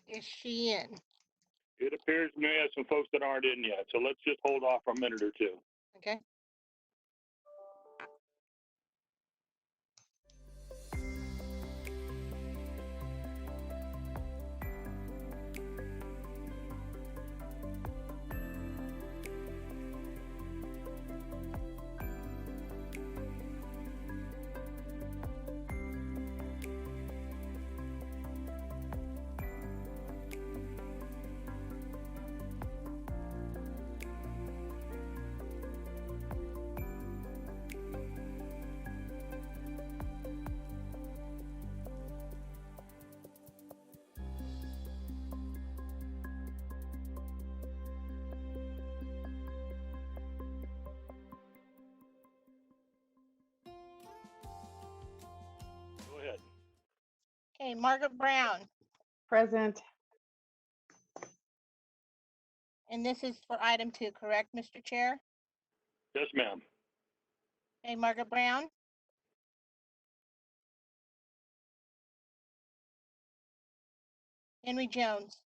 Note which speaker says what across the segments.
Speaker 1: Is she in?
Speaker 2: It appears we may have some folks that aren't in yet, so let's just hold off for a minute or two.
Speaker 1: Okay.
Speaker 2: Go ahead.
Speaker 1: Okay, Margaret Brown.
Speaker 3: Present.
Speaker 1: And this is for item 2, correct, Mr. Chair?
Speaker 2: Yes, ma'am.
Speaker 1: Okay, Margaret Brown. Henry Jones.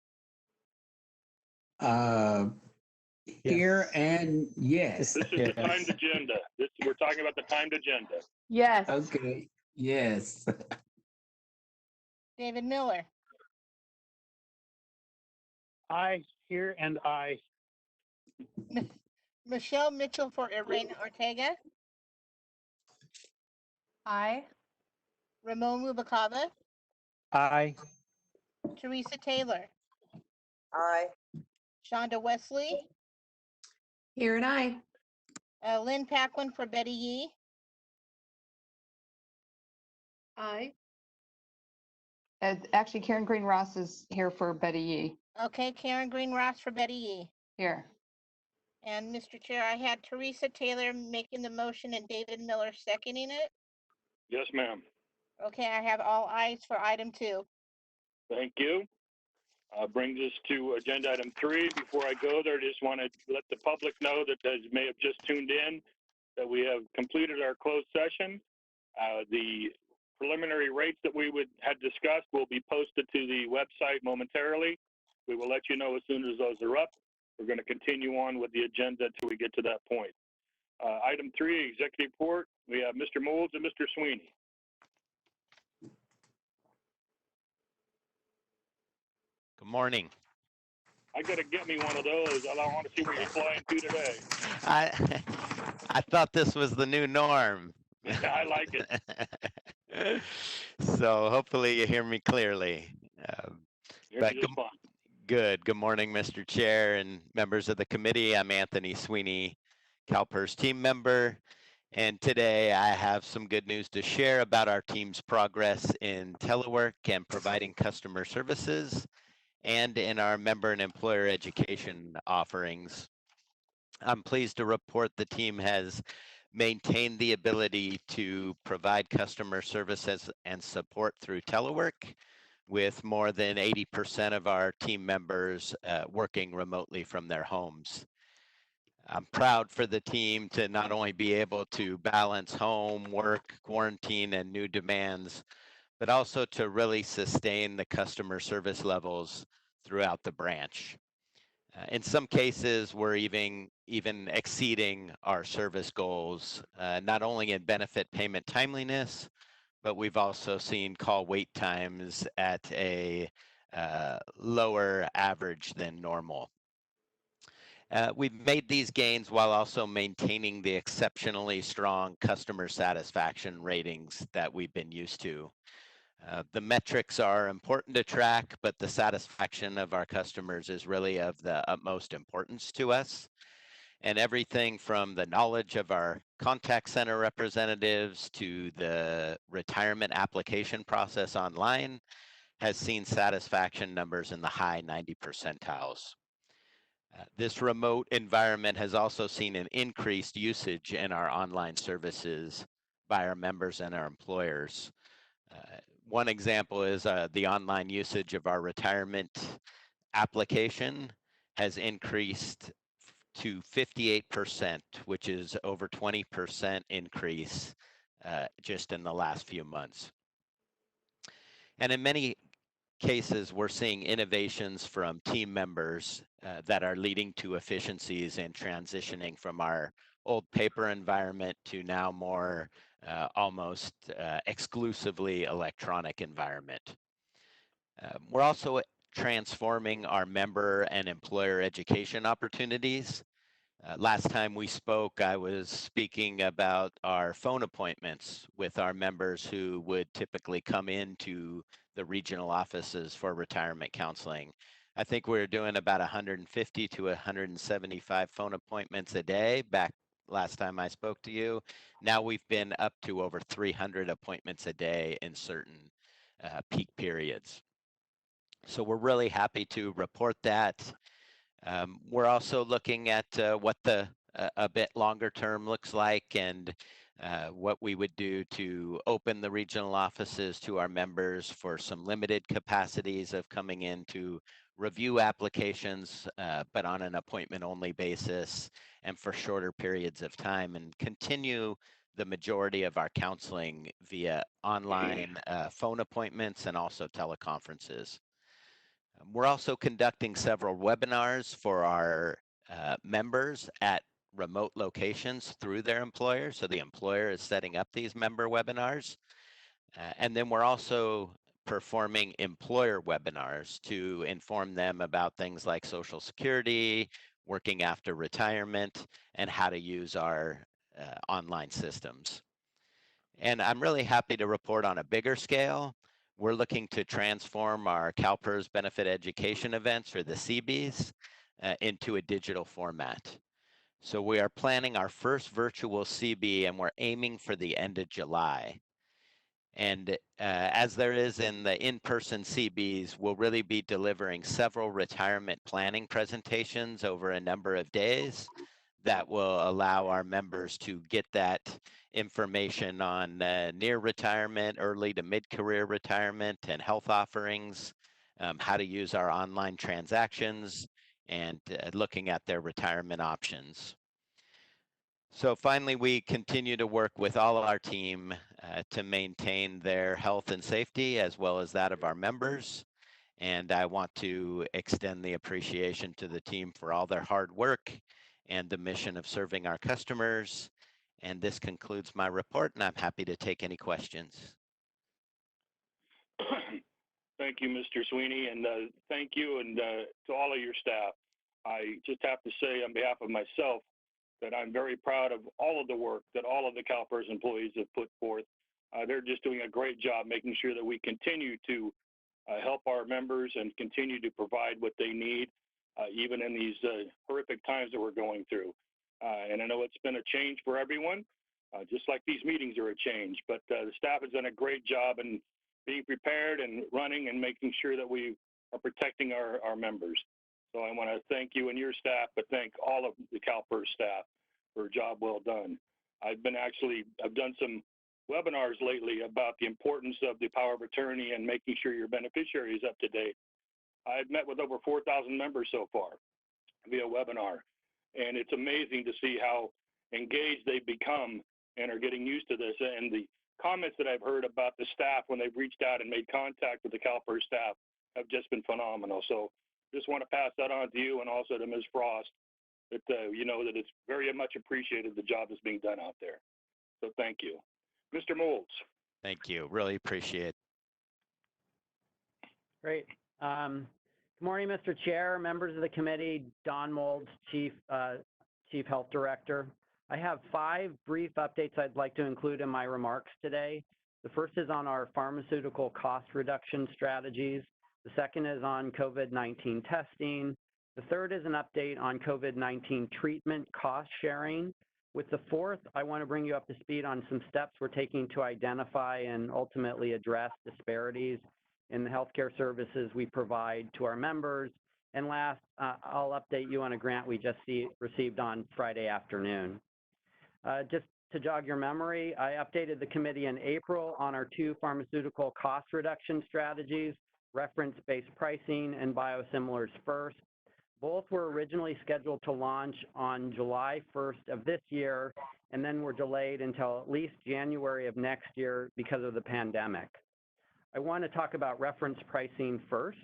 Speaker 4: Here and yes.
Speaker 2: This is the timed agenda. We're talking about the timed agenda.
Speaker 3: Yes.
Speaker 4: Okay. Yes.
Speaker 1: David Miller.
Speaker 5: Aye, here and aye.
Speaker 1: Michelle Mitchell for Irene Ortega.
Speaker 3: Aye.
Speaker 1: Ramon Rubalcaba.
Speaker 5: Aye.
Speaker 1: Teresa Taylor.
Speaker 6: Aye.
Speaker 1: Shonda Wesley.
Speaker 7: Here and I.
Speaker 1: Lynn Paquin for Betty Yee.
Speaker 7: Aye.
Speaker 3: Actually, Karen Green Ross is here for Betty Yee.
Speaker 1: Okay, Karen Green Ross for Betty Yee.
Speaker 3: Here.
Speaker 1: And Mr. Chair, I had Teresa Taylor making the motion and David Miller seconding it.
Speaker 2: Yes, ma'am.
Speaker 1: Okay, I have all ayes for item 2.
Speaker 2: Thank you. Brings us to agenda item 3. Before I go there, I just want to let the public know that may have just tuned in that we have completed our closed session. The preliminary rates that we had discussed will be posted to the website momentarily. We will let you know as soon as those are up. We're going to continue on with the agenda until we get to that point. Item 3, executive report. We have Mr. Moulds and Mr. Sweeney.
Speaker 8: Good morning.
Speaker 2: I got to get me one of those. I want to see where you're flying to today.
Speaker 8: I thought this was the new norm.
Speaker 2: I like it.
Speaker 8: So hopefully you hear me clearly. Good. Good morning, Mr. Chair and members of the committee. I'm Anthony Sweeney, CalPERS team member. And today I have some good news to share about our team's progress in telework and providing customer services, and in our member and employer education offerings. I'm pleased to report the team has maintained the ability to provide customer services and support through telework, with more than 80% of our team members working remotely from their homes. I'm proud for the team to not only be able to balance home, work, quarantine, and new demands, but also to really sustain the customer service levels throughout the branch. In some cases, we're even exceeding our service goals, not only in benefit payment timeliness, but we've also seen call wait times at a lower average than normal. We've made these gains while also maintaining the exceptionally strong customer satisfaction ratings that we've been used to. The metrics are important to track, but the satisfaction of our customers is really of the utmost importance to us. And everything from the knowledge of our contact center representatives to the retirement application process online has seen satisfaction numbers in the high 90 percentiles. This remote environment has also seen an increased usage in our online services by our members and our employers. One example is the online usage of our retirement application has increased to 58%, which is over 20% increase just in the last few months. And in many cases, we're seeing innovations from team members that are leading to efficiencies and transitioning from our old paper environment to now more almost exclusively electronic environment. We're also transforming our member and employer education opportunities. Last time we spoke, I was speaking about our phone appointments with our members who would typically come into the regional offices for retirement counseling. I think we were doing about 150 to 175 phone appointments a day back last time I spoke to you. Now we've been up to over 300 appointments a day in certain peak periods. So we're really happy to report that. We're also looking at what a bit longer term looks like and what we would do to open the regional offices to our members for some limited capacities of coming in to review applications, but on an appointment only basis and for shorter periods of time, and continue the majority of our counseling via online phone appointments and also teleconferences. We're also conducting several webinars for our members at remote locations through their employer. So the employer is setting up these member webinars. And then we're also performing employer webinars to inform them about things like Social Security, working after retirement, and how to use our online systems. And I'm really happy to report on a bigger scale. We're looking to transform our CalPERS benefit education events, or the CBs, into a digital format. So we are planning our first virtual CB, and we're aiming for the end of July. And as there is in the in-person CBs, we'll really be delivering several retirement planning presentations over a number of days that will allow our members to get that information on near retirement, early to mid-career retirement, and health offerings, how to use our online transactions, and looking at their retirement options. So finally, we continue to work with all of our team to maintain their health and safety as well as that of our members. And I want to extend the appreciation to the team for all their hard work and the mission of serving our customers. And this concludes my report, and I'm happy to take any questions.
Speaker 2: Thank you, Mr. Sweeney, and thank you and to all of your staff. I just have to say on behalf of myself that I'm very proud of all of the work that all of the CalPERS employees have put forth. They're just doing a great job making sure that we continue to help our members and continue to provide what they need, even in these horrific times that we're going through. And I know it's been a change for everyone, just like these meetings are a change, but the staff has done a great job in being prepared and running and making sure that we are protecting our members. So I want to thank you and your staff, but thank all of the CalPERS staff for a job well done. I've done some webinars lately about the importance of the power of attorney and making sure your beneficiary is up to date. I've met with over 4,000 members so far via webinar, and it's amazing to see how engaged they've become and are getting used to this. And the comments that I've heard about the staff when they've reached out and made contact with the CalPERS staff have just been phenomenal. So just want to pass that on to you and also to Ms. Frost, that you know that it's very much appreciated, the job that's being done out there. So thank you. Mr. Moulds.
Speaker 8: Thank you. Really appreciate it.
Speaker 6: Great. Good morning, Mr. Chair, members of the committee, Don Moulds, Chief Health Director. I have 5 brief updates I'd like to include in my remarks today. The first is on our pharmaceutical cost reduction strategies. The second is on COVID-19 testing. The third is an update on COVID-19 treatment cost sharing. With the fourth, I want to bring you up to speed on some steps we're taking to identify and ultimately address disparities in the healthcare services we provide to our members. And last, I'll update you on a grant we just received on Friday afternoon. Just to jog your memory, I updated the committee in April on our 2 pharmaceutical cost reduction strategies, reference-based pricing and biosimilars first. Both were originally scheduled to launch on July 1st of this year, and then were delayed until at least January of next year because of the pandemic. I want to talk about reference pricing first.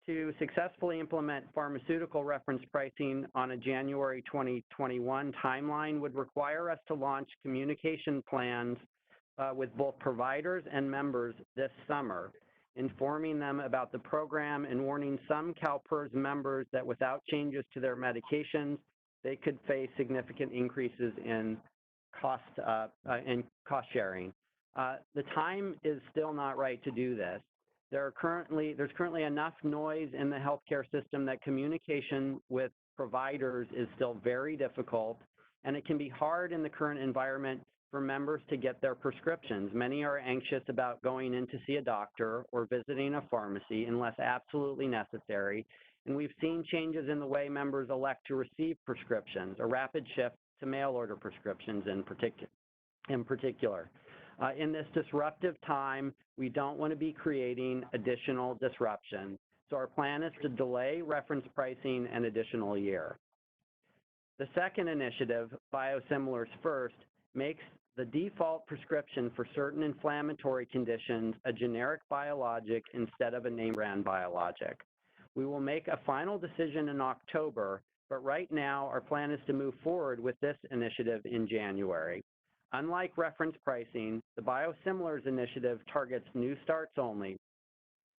Speaker 6: To successfully implement pharmaceutical reference pricing on a January 2021 timeline would require us to launch communication plans with both providers and members this summer, informing them about the program and warning some CalPERS members that without changes to their medications, they could face significant increases in cost sharing. The time is still not right to do this. There's currently enough noise in the healthcare system that communication with providers is still very difficult, and it can be hard in the current environment for members to get their prescriptions. Many are anxious about going in to see a doctor or visiting a pharmacy unless absolutely necessary, and we've seen changes in the way members elect to receive prescriptions, a rapid shift to mail order prescriptions in particular. In this disruptive time, we don't want to be creating additional disruption. So our plan is to delay reference pricing an additional year. The second initiative, Biosimilars First, makes the default prescription for certain inflammatory conditions a generic biologic instead of a name brand biologic. We will make a final decision in October, but right now our plan is to move forward with this initiative in January. Unlike reference pricing, the biosimilars initiative targets new starts only.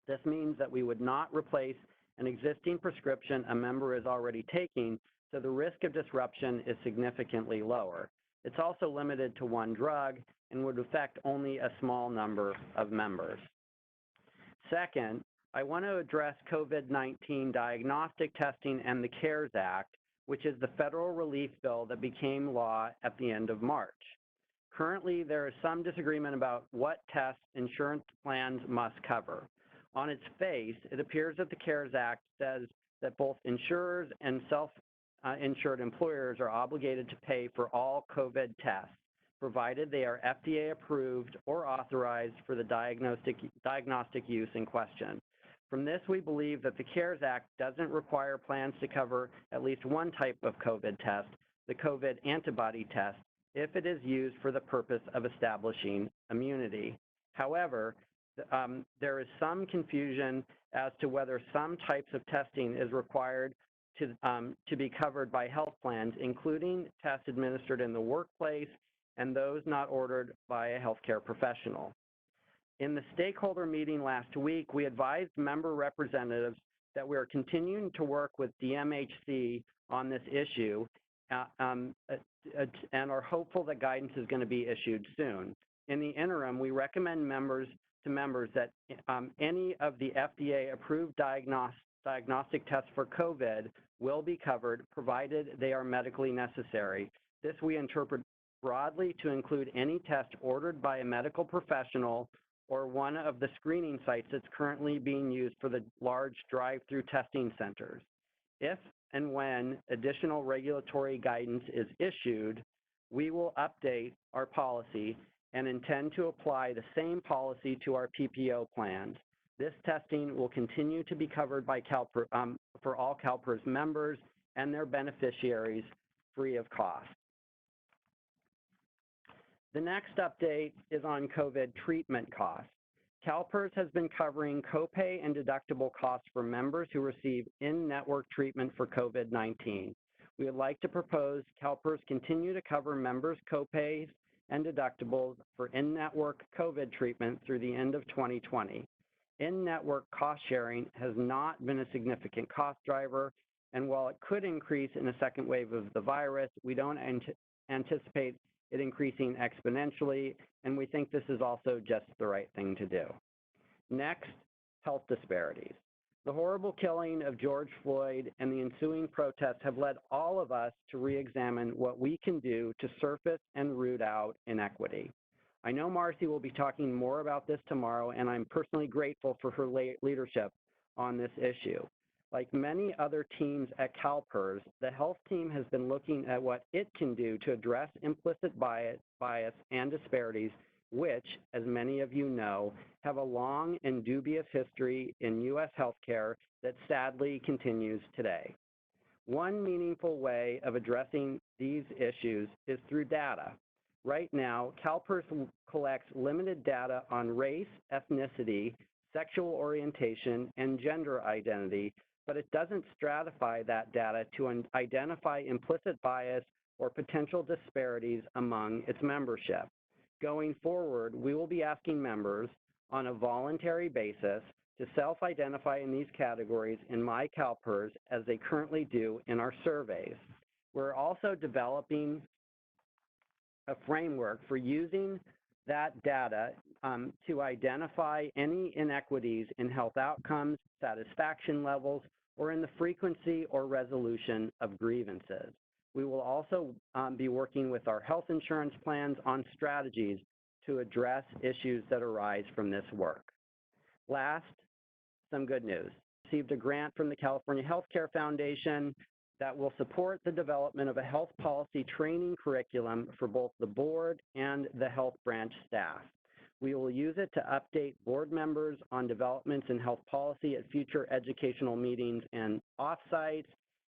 Speaker 6: This means that we would not replace an existing prescription a member is already taking, so the risk of disruption is significantly lower. It's also limited to one drug and would affect only a small number of members. Second, I want to address COVID-19 diagnostic testing and the CARES Act, which is the federal relief bill that became law at the end of March. Currently, there is some disagreement about what tests insurance plans must cover. On its face, it appears that the CARES Act says that both insurers and self-insured employers are obligated to pay for all COVID tests, provided they are FDA approved or authorized for the diagnostic use in question. From this, we believe that the CARES Act doesn't require plans to cover at least one type of COVID test, the COVID antibody test, if it is used for the purpose of establishing immunity. However, there is some confusion as to whether some types of testing is required to be covered by health plans, including tests administered in the workplace and those not ordered by a healthcare professional. In the stakeholder meeting last week, we advised member representatives that we are continuing to work with DMHC on this issue and are hopeful that guidance is going to be issued soon. In the interim, we recommend members that any of the FDA-approved diagnostic tests for COVID will be covered, provided they are medically necessary. This we interpret broadly to include any test ordered by a medical professional or one of the screening sites that's currently being used for the large drive-through testing centers. If and when additional regulatory guidance is issued, we will update our policy and intend to apply the same policy to our PPO plans. This testing will continue to be covered by for all CalPERS members and their beneficiaries free of cost. The next update is on COVID treatment costs. CalPERS has been covering copay and deductible costs for members who receive in-network treatment for COVID-19. We would like to propose CalPERS continue to cover members' copays and deductibles for in-network COVID treatment through the end of 2020. In-network cost sharing has not been a significant cost driver, and while it could increase in a second wave of the virus, we don't anticipate it increasing exponentially, and we think this is also just the right thing to do. Next, health disparities. The horrible killing of George Floyd and the ensuing protests have led all of us to re-examine what we can do to surface and root out inequity. I know Marcy will be talking more about this tomorrow, and I'm personally grateful for her leadership on this issue. Like many other teams at CalPERS, the health team has been looking at what it can do to address implicit bias and disparities, which, as many of you know, have a long and dubious history in U.S. healthcare that sadly continues today. One meaningful way of addressing these issues is through data. Right now, CalPERS collects limited data on race, ethnicity, sexual orientation, and gender identity, but it doesn't stratify that data to identify implicit bias or potential disparities among its membership. Going forward, we will be asking members on a voluntary basis to self-identify in these categories in My CalPERS as they currently do in our surveys. We're also developing a framework for using that data to identify any inequities in health outcomes, satisfaction levels, or in the frequency or resolution of grievances. We will also be working with our health insurance plans on strategies to address issues that arise from this work. Last, some good news. Received a grant from the California Healthcare Foundation that will support the development of a health policy training curriculum for both the board and the health branch staff. We will use it to update board members on developments in health policy at future educational meetings and offsites.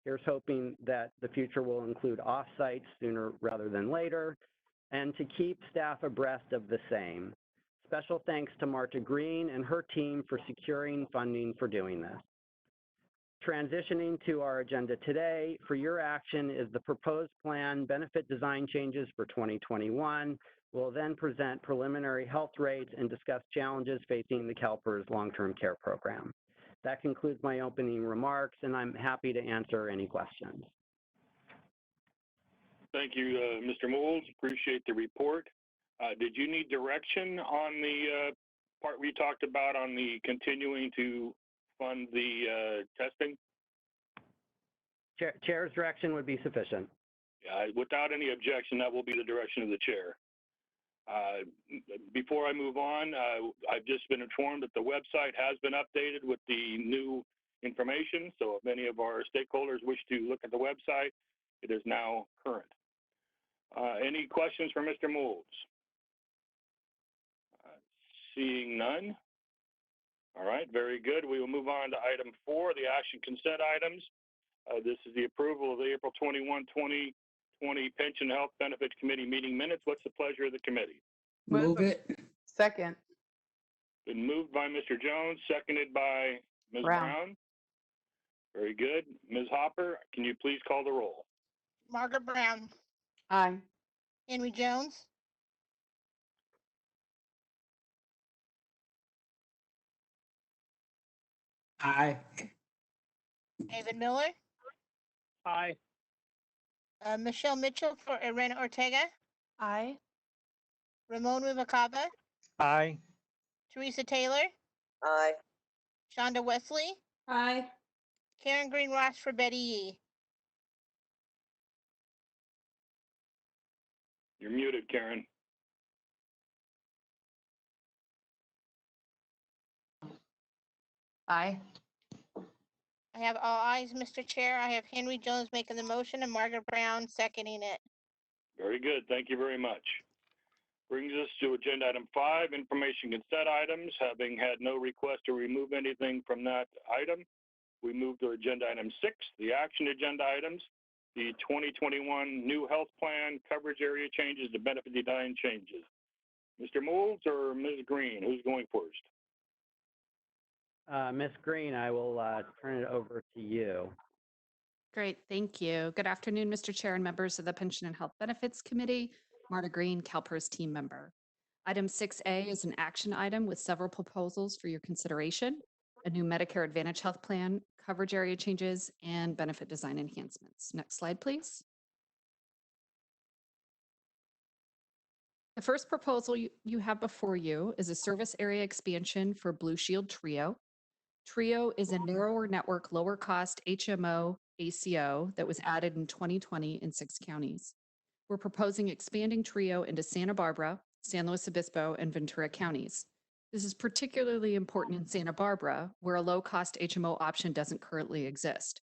Speaker 6: Here's hoping that the future will include offsites sooner rather than later, and to keep staff abreast of the same. Special thanks to Marta Green and her team for securing funding for doing this. Transitioning to our agenda today, for your action is the proposed plan benefit design changes for 2021. We'll then present preliminary health rates and discuss challenges facing the CalPERS long-term care program. That concludes my opening remarks, and I'm happy to answer any questions.
Speaker 2: Thank you, Mr. Moulds. Appreciate the report. Did you need direction on the part we talked about on the continuing to fund the testing?
Speaker 6: Chair's direction would be sufficient.
Speaker 2: Without any objection, that will be the direction of the chair. Before I move on, I've just been informed that the website has been updated with the new information. So if any of our stakeholders wish to look at the website, it is now current. Any questions for Mr. Moulds? Seeing none. All right, very good. We will move on to item 4, the action consent items. This is the approval of the April 21, 2020 Pension Health Benefits Committee meeting minutes. What's the pleasure of the committee?
Speaker 4: Move it.
Speaker 3: Second.
Speaker 2: Been moved by Mr. Jones, seconded by Ms. Brown. Very good. Ms. Hopper, can you please call the roll?
Speaker 1: Margaret Brown,
Speaker 3: Aye.
Speaker 1: Henry Jones,
Speaker 4: Aye.
Speaker 1: David Miller,
Speaker 5: Aye.
Speaker 1: Michelle Mitchell for Irene Ortega,
Speaker 7: Aye.
Speaker 1: Ramon Rubalcaba,
Speaker 5: Aye.
Speaker 1: Teresa Taylor,
Speaker 7: Aye.
Speaker 1: Shonda Wesley,
Speaker 7: Aye.
Speaker 1: Karen Green Ross for Betty Yee.
Speaker 2: You're muted, Karen.
Speaker 3: Aye.
Speaker 1: I have all ayes, Mr. Chair. I have Henry Jones making the motion and Margaret Brown seconding it.
Speaker 2: Very good. Thank you very much. Brings us to agenda item 5, information consent items. Having had no request to remove anything from that item, we move to agenda item 6, the action agenda items, the 2021 new health plan, coverage area changes, the benefit design changes. Mr. Moulds or Ms. Green, who's going first?
Speaker 6: Ms. Green, I will turn it over to you.
Speaker 9: Great, thank you. Good afternoon, Mr. Chair and members of the Pension and Health Benefits Committee. Marta Green, CalPERS team member. Item 6A is an action item with several proposals for your consideration: a new Medicare Advantage health plan, coverage area changes, and benefit design enhancements. Next slide, please. The first proposal you have before you is a service area expansion for Blue Shield Trio. Trio is a narrower network, lower cost HMO ACO that was added in 2020 in 6 counties. We're proposing expanding Trio into Santa Barbara, San Luis Obispo, and Ventura counties. This is particularly important in Santa Barbara, where a low-cost HMO option doesn't currently exist.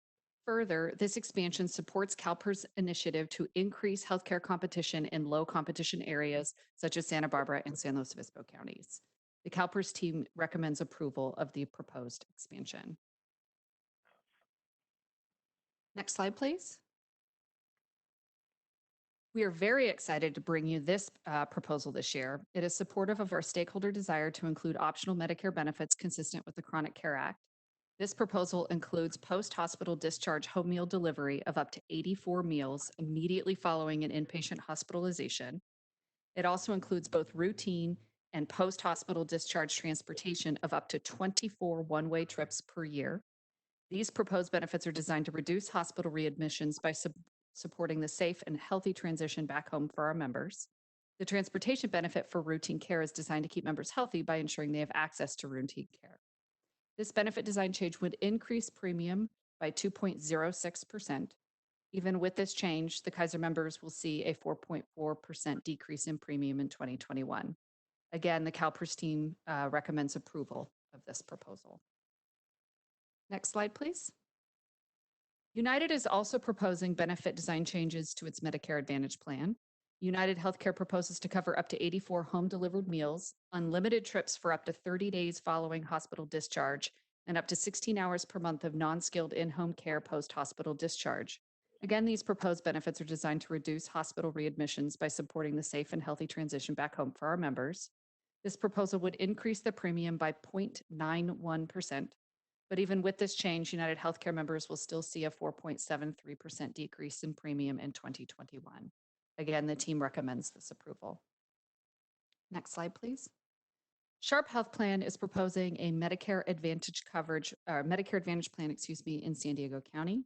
Speaker 9: Further, this expansion supports CalPERS' initiative to increase healthcare competition in low-competition areas such as Santa Barbara and San Luis Obispo counties. The CalPERS team recommends approval of the proposed expansion. Next slide, please. We are very excited to bring you this proposal this year. It is supportive of our stakeholder desire to include optional Medicare benefits consistent with the Chronic Care Act. This proposal includes post-hospital discharge home meal delivery of up to 84 meals immediately following an inpatient hospitalization. It also includes both routine and post-hospital discharge transportation of up to 24 one-way trips per year. These proposed benefits are designed to reduce hospital readmissions by supporting the safe and healthy transition back home for our members. The transportation benefit for routine care is designed to keep members healthy by ensuring they have access to routine care. This benefit design change would increase premium by 2.06%. Even with this change, the Kaiser members will see a 4.4% decrease in premium in 2021. Again, the CalPERS team recommends approval of this proposal. Next slide, please. United is also proposing benefit design changes to its Medicare Advantage plan. United Healthcare proposes to cover up to 84 home-delivered meals, unlimited trips for up to 30 days following hospital discharge, and up to 16 hours per month of non-skilled in-home care post-hospital discharge. Again, these proposed benefits are designed to reduce hospital readmissions by supporting the safe and healthy transition back home for our members. This proposal would increase the premium by 0.91%. But even with this change, United Healthcare members will still see a 4.73% decrease in premium in 2021. Again, the team recommends this approval. Next slide, please. Sharp Health Plan is proposing a Medicare Advantage plan, in San Diego County.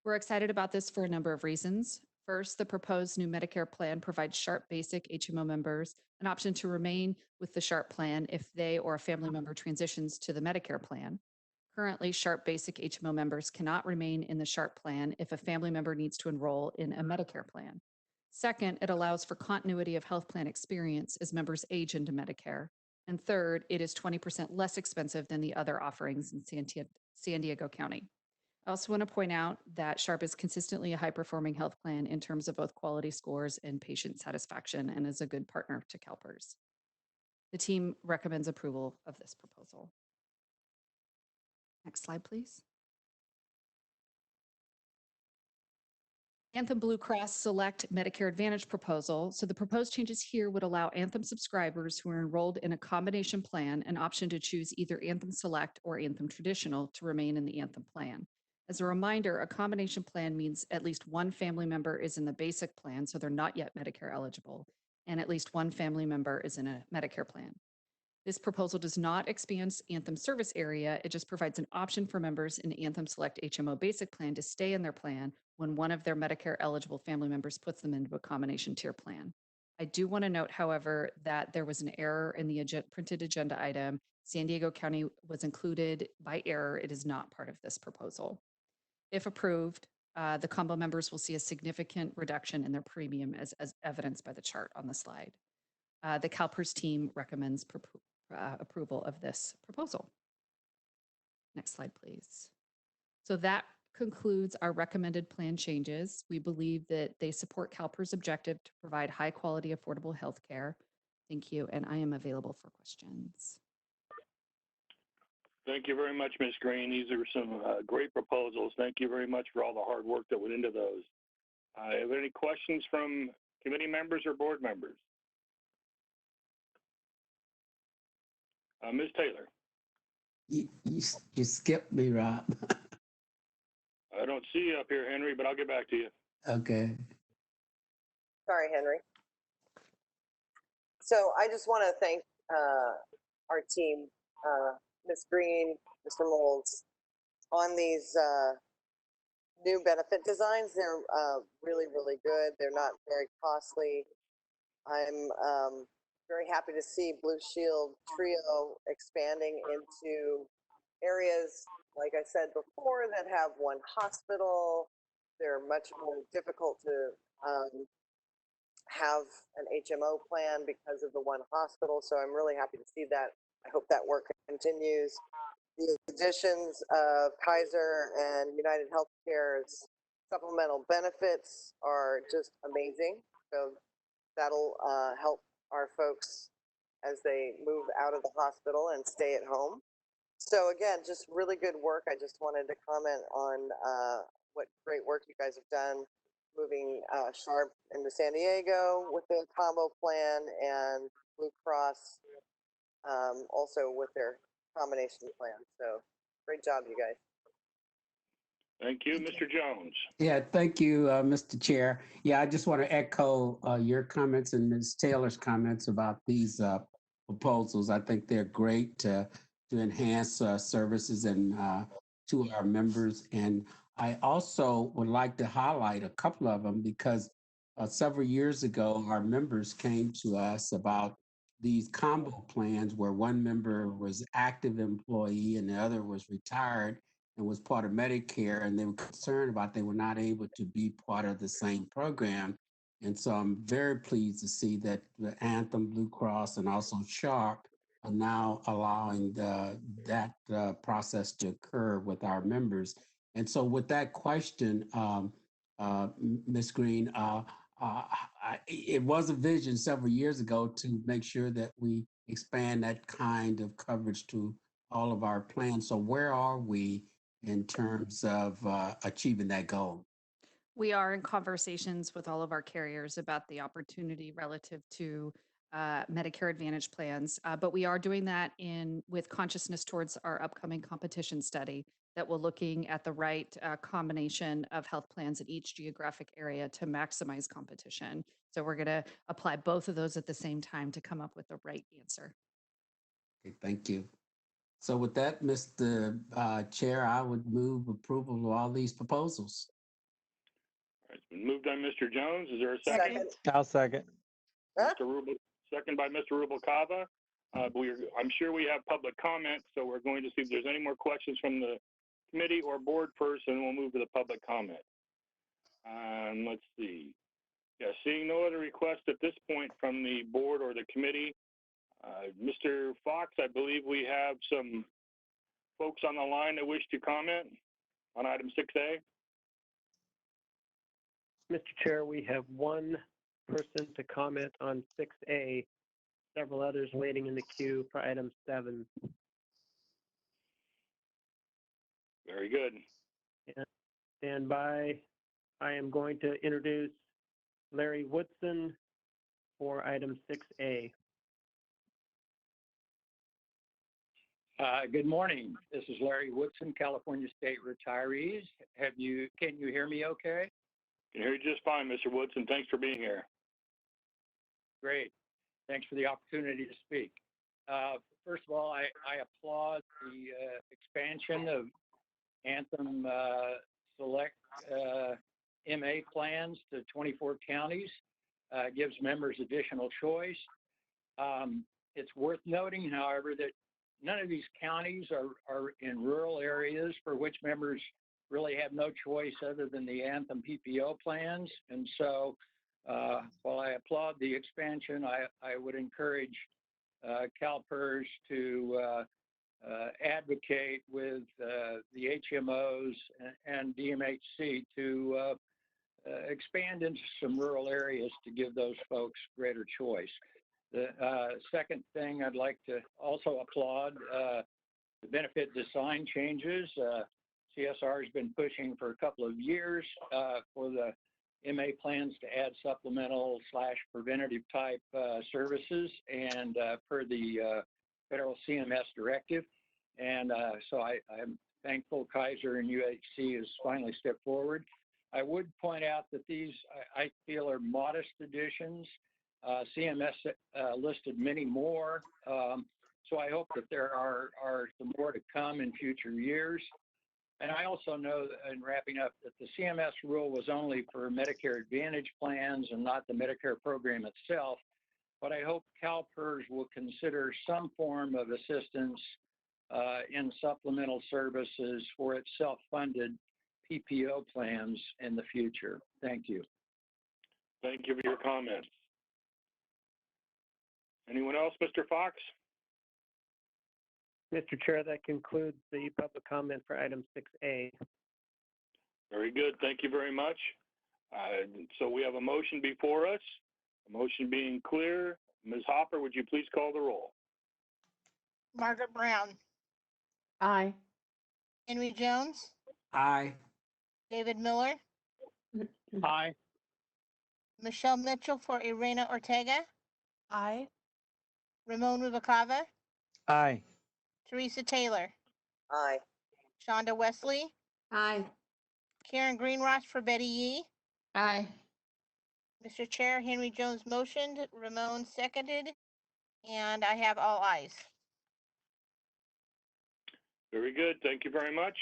Speaker 9: We're excited about this for a number of reasons. First, the proposed new Medicare plan provides Sharp Basic HMO members an option to remain with the Sharp plan if they or a family member transitions to the Medicare plan. Currently, Sharp Basic HMO members cannot remain in the Sharp plan if a family member needs to enroll in a Medicare plan. Second, it allows for continuity of health plan experience as members age into Medicare. And third, it is 20% less expensive than the other offerings in San Diego County. I also want to point out that Sharp is consistently a high-performing health plan in terms of both quality scores and patient satisfaction and is a good partner to CalPERS. The team recommends approval of this proposal. Next slide, please. Anthem Blue Cross Select Medicare Advantage proposal. So the proposed changes here would allow Anthem subscribers who are enrolled in a combination plan an option to choose either Anthem Select or Anthem Traditional to remain in the Anthem plan. As a reminder, a combination plan means at least one family member is in the basic plan, so they're not yet Medicare eligible, and at least one family member is in a Medicare plan. This proposal does not expand Anthem service area. It just provides an option for members in Anthem Select HMO Basic Plan to stay in their plan when one of their Medicare eligible family members puts them into a combination tier plan. I do want to note, however, that there was an error in the printed agenda item. San Diego County was included by error. It is not part of this proposal. If approved, the combo members will see a significant reduction in their premium as evidenced by the chart on the slide. The CalPERS team recommends approval of this proposal. Next slide, please. So that concludes our recommended plan changes. We believe that they support CalPERS' objective to provide high quality, affordable health care. Thank you, and I am available for questions.
Speaker 2: Thank you very much, Ms. Green. These are some great proposals. Thank you very much for all the hard work that went into those. Have any questions from committee members or board members? Ms. Taylor.
Speaker 4: You skipped me, Rob.
Speaker 2: I don't see you up here, Henry, but I'll get back to you.
Speaker 4: Okay.
Speaker 10: Sorry, Henry. So I just want to thank our team, Ms. Green, Mr. Molds, on these new benefit designs. They're really, really good. They're not very costly. I'm very happy to see Blue Shield Trio expanding into areas, like I said before, that have one hospital. They're much more difficult to have an HMO plan because of the one hospital. So I'm really happy to see that. I hope that work continues. The additions of Kaiser and United Healthcare's supplemental benefits are just amazing. So that'll help our folks as they move out of the hospital and stay at home. So again, just really good work. I just wanted to comment on what great work you guys have done moving Sharp into San Diego with the combo plan, and Blue Cross also with their combination plan. So great job, you guys.
Speaker 2: Thank you, Mr. Jones.
Speaker 4: Yeah, thank you, Mr. Chair. Yeah, I just want to echo your comments and Ms. Taylor's comments about these proposals. I think they're great to enhance services and to our members. And I also would like to highlight a couple of them because several years ago, our members came to us about these combo plans where one member was active employee and the other was retired and was part of Medicare, and they were concerned about they were not able to be part of the same program. And so I'm very pleased to see that the Anthem, Blue Cross, and also Sharp are now allowing that process to occur with our members. And so with that question, Ms. Green, it was a vision several years ago to make sure that we expand that kind of coverage to all of our plans. So where are we in terms of achieving that goal?
Speaker 9: We are in conversations with all of our carriers about the opportunity relative to Medicare Advantage plans, but we are doing that with consciousness towards our upcoming competition study that we're looking at the right combination of health plans in each geographic area to maximize competition. So we're going to apply both of those at the same time to come up with the right answer.
Speaker 4: Okay, thank you. So with that, Mr. Chair, I would move approval of all these proposals.
Speaker 2: All right, it's been moved by Mr. Jones. Is there a second?
Speaker 10: Second.
Speaker 5: I'll second.
Speaker 2: Mr. Rubel, second by Mr. Rubalcava. I'm sure we have public comment, so we're going to see if there's any more questions from the committee or board first, and we'll move to the public comment. Let's see. Yeah, seeing no other requests at this point from the board or the committee, Mr. Fox, I believe we have some folks on the line that wish to comment on item 6A.
Speaker 11: Mr. Chair, we have one person to comment on 6A, several others waiting in the queue for item 7.
Speaker 2: Very good.
Speaker 11: Stand by. I am going to introduce Larry Woodson for item 6A.
Speaker 12: Good morning. This is Larry Woodson, California State Retirees. Can you hear me okay?
Speaker 2: Can hear you just fine, Mr. Woodson. Thanks for being here.
Speaker 12: Great. Thanks for the opportunity to speak. First of all, I applaud the expansion of Anthem Select MA plans to 24 counties. Gives members additional choice. It's worth noting, however, that none of these counties are in rural areas for which members really have no choice other than the Anthem PPO plans. And so while I applaud the expansion, I would encourage CalPERS to advocate with the HMOs and DMHC to expand into some rural areas to give those folks greater choice. The second thing I'd like to also applaud the benefit design changes. CSR has been pushing for a couple of years for the MA plans to add supplemental/preventative type services and per the federal CMS directive. And so I'm thankful Kaiser and UHC has finally stepped forward. I would point out that these, I feel, are modest additions. CMS listed many more. So I hope that there are some more to come in future years. And I also know, in wrapping up, that the CMS rule was only for Medicare Advantage plans and not the Medicare program itself. But I hope CalPERS will consider some form of assistance in supplemental services for its self-funded PPO plans in the future. Thank you.
Speaker 2: Thank you for your comments. Anyone else, Mr. Fox?
Speaker 11: Mr. Chair, that concludes the public comment for item 6A.
Speaker 2: Very good. Thank you very much. So we have a motion before us. A motion being clear. Ms. Hopper, would you please call the roll?
Speaker 1: Margaret Brown,
Speaker 3: Aye.
Speaker 1: Henry Jones,
Speaker 4: Aye.
Speaker 1: David Miller,
Speaker 5: Aye.
Speaker 1: Michelle Mitchell for Irena Ortega,
Speaker 7: Aye.
Speaker 1: Ramon Rubalcava,
Speaker 5: Aye.
Speaker 1: Teresa Taylor,
Speaker 10: Aye.
Speaker 1: Shonda Wesley,
Speaker 7: Aye.
Speaker 1: Karen Greenross for Betty Yee.
Speaker 3: Aye.
Speaker 1: Mr. Chair, Henry Jones motioned, Ramon seconded, and I have all ayes.
Speaker 2: Very good. Thank you very much.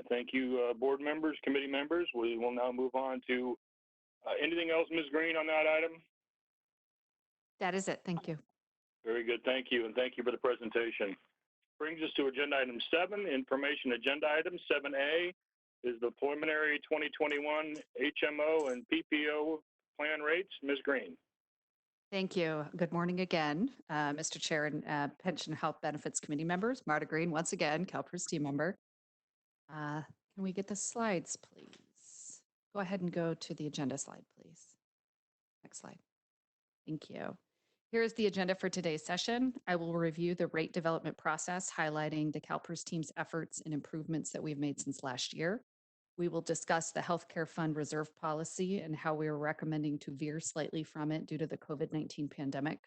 Speaker 2: Thank you, board members, committee members. We will now move on to anything else, Ms. Green, on that item?
Speaker 9: That is it. Thank you.
Speaker 2: Very good. Thank you. And thank you for the presentation. Brings us to agenda item 7, information agenda item 7A is the preliminary 2021 HMO and PPO plan rates. Ms. Green.
Speaker 9: Thank you. Good morning again, Mr. Chair and Pension Health Benefits Committee members. Marta Green, once again, CalPERS team member. Can we get the slides, please? Go ahead and go to the agenda slide, please. Next slide. Thank you. Here is the agenda for today's session. I will review the rate development process, highlighting the CalPERS team's efforts and improvements that we've made since last year. We will discuss the healthcare fund reserve policy and how we are recommending to veer slightly from it due to the COVID-19 pandemic.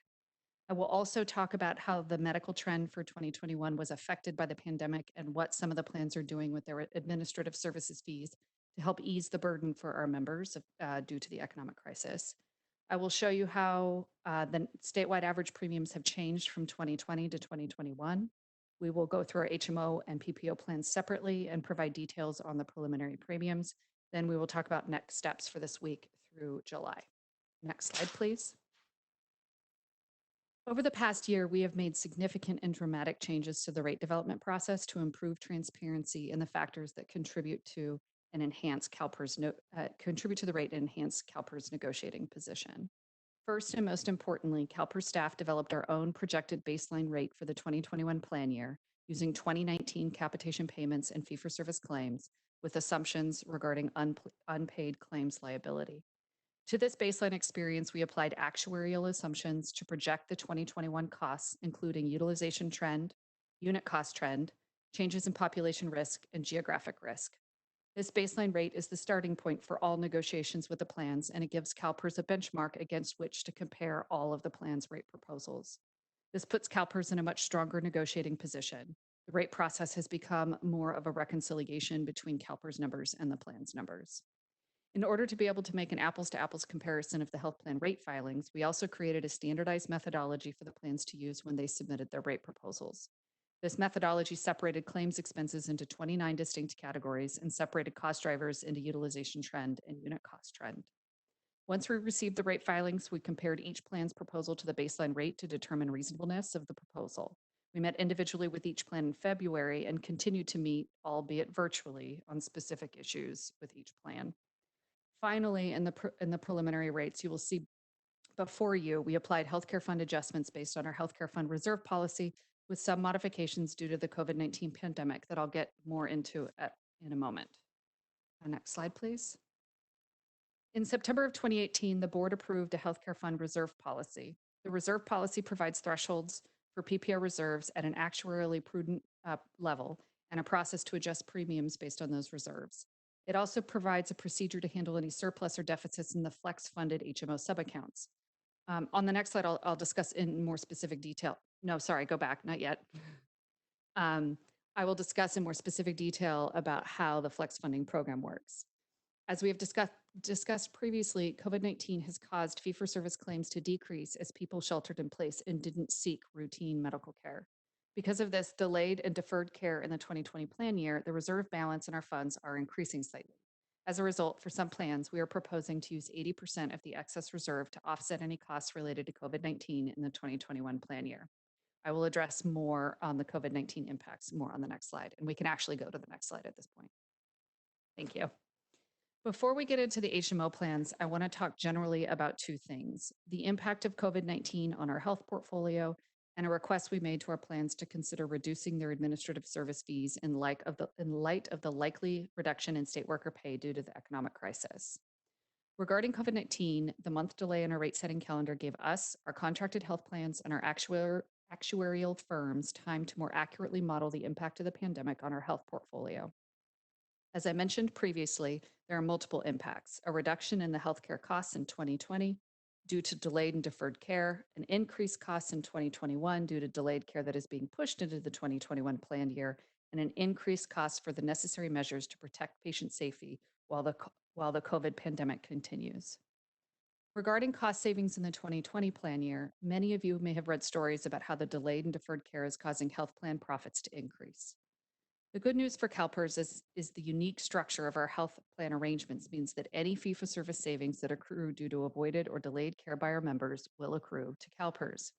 Speaker 9: I will also talk about how the medical trend for 2021 was affected by the pandemic and what some of the plans are doing with their administrative services fees to help ease the burden for our members due to the economic crisis. I will show you how the statewide average premiums have changed from 2020 to 2021. We will go through our HMO and PPO plans separately and provide details on the preliminary premiums. Then we will talk about next steps for this week through July. Next slide, please. Over the past year, we have made significant and dramatic changes to the rate development process to improve transparency and the factors that contribute to and enhance CalPERS contribute to the rate and enhance CalPERS negotiating position. First and most importantly, CalPERS staff developed our own projected baseline rate for the 2021 plan year using 2019 capitation payments and fee-for-service claims with assumptions regarding unpaid claims liability. To this baseline experience, we applied actuarial assumptions to project the 2021 costs, including utilization trend, unit cost trend, changes in population risk, and geographic risk. This baseline rate is the starting point for all negotiations with the plans, and it gives CalPERS a benchmark against which to compare all of the plans' rate proposals. This puts CalPERS in a much stronger negotiating position. The rate process has become more of a reconciliation between CalPERS numbers and the plan's numbers. In order to be able to make an apples-to-apples comparison of the health plan rate filings, we also created a standardized methodology for the plans to use when they submitted their rate proposals. This methodology separated claims expenses into 29 distinct categories and separated cost drivers into utilization trend and unit cost trend. Once we received the rate filings, we compared each plan's proposal to the baseline rate to determine reasonableness of the proposal. We met individually with each plan in February and continued to meet, albeit virtually, on specific issues with each plan. Finally, in the preliminary rates, you will see before you, we applied healthcare fund adjustments based on our healthcare fund reserve policy with some modifications due to the COVID-19 pandemic that I'll get more into in a moment. Next slide, please. In September of 2018, the board approved a healthcare fund reserve policy. The reserve policy provides thresholds for PPO reserves at an actuarially prudent level and a process to adjust premiums based on those reserves. It also provides a procedure to handle any surplus or deficits in the flex-funded HMO subaccounts. On the next slide, I'll discuss in more specific detail. No, sorry, go back, not yet. I will discuss in more specific detail about how the flex funding program works. As we have discussed previously, COVID-19 has caused fee-for-service claims to decrease as people sheltered in place and didn't seek routine medical care. Because of this delayed and deferred care in the 2020 plan year, the reserve balance in our funds are increasing slightly. As a result, for some plans, we are proposing to use 80% of the excess reserve to offset any costs related to COVID-19 in the 2021 plan year. I will address more on the COVID-19 impacts more on the next slide, and we can actually go to the next slide at this point. Thank you. Before we get into the HMO plans, I want to talk generally about two things: the impact of COVID-19 on our health portfolio and a request we made to our plans to consider reducing their administrative service fees in light of the likely reduction in state worker pay due to the economic crisis. Regarding COVID-19, the month delay in our rate setting calendar gave us, our contracted health plans, and our actuarial firms time to more accurately model the impact of the pandemic on our health portfolio. As I mentioned previously, there are multiple impacts: a reduction in the healthcare costs in 2020 due to delayed and deferred care, an increased cost in 2021 due to delayed care that is being pushed into the 2021 plan year, and an increased cost for the necessary measures to protect patient safety while the COVID pandemic continues. Regarding cost savings in the 2020 plan year, many of you may have read stories about how the delayed and deferred care is causing health plan profits to increase. The good news for CalPERS is the unique structure of our health plan arrangements means that any fee-for-service savings that accrue due to avoided or delayed care by our members will accrue to CalPERS.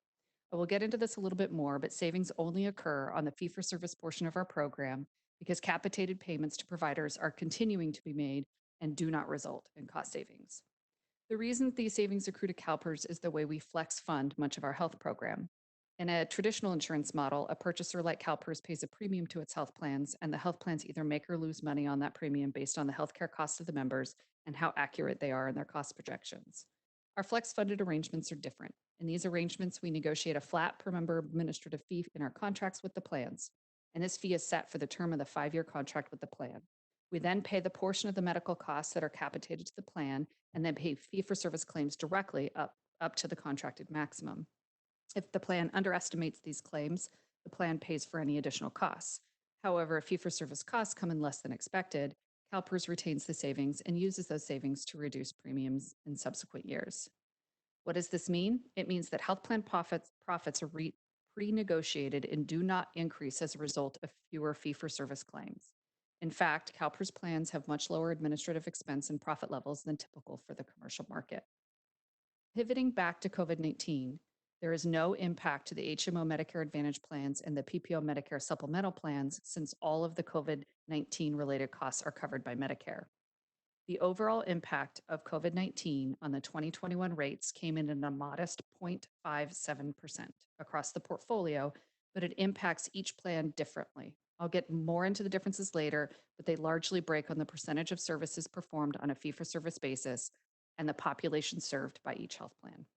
Speaker 9: I will get into this a little bit more, but savings only occur on the fee-for-service portion of our program because capitated payments to providers are continuing to be made and do not result in cost savings. The reason these savings accrue to CalPERS is the way we flex fund much of our health program. In a traditional insurance model, a purchaser like CalPERS pays a premium to its health plans, and the health plans either make or lose money on that premium based on the healthcare cost of the members and how accurate they are in their cost projections. Our flex funded arrangements are different. In these arrangements, we negotiate a flat per member administrative fee in our contracts with the plans, and this fee is set for the term of the 5-year contract with the plan. We then pay the portion of the medical costs that are capitated to the plan and then pay fee-for-service claims directly up to the contracted maximum. If the plan underestimates these claims, the plan pays for any additional costs. However, if fee-for-service costs come in less than expected, CalPERS retains the savings and uses those savings to reduce premiums in subsequent years. What does this mean? It means that health plan profits are pre-negotiated and do not increase as a result of fewer fee-for-service claims. In fact, CalPERS plans have much lower administrative expense and profit levels than typical for the commercial market. Pivoting back to COVID-19, there is no impact to the HMO Medicare Advantage plans and the PPO Medicare supplemental plans since all of the COVID-19 related costs are covered by Medicare. The overall impact of COVID-19 on the 2021 rates came in at a modest 0.57% across the portfolio, but it impacts each plan differently. I'll get more into the differences later, but they largely break on the percentage of services performed on a fee-for-service basis and the population served by each health plan.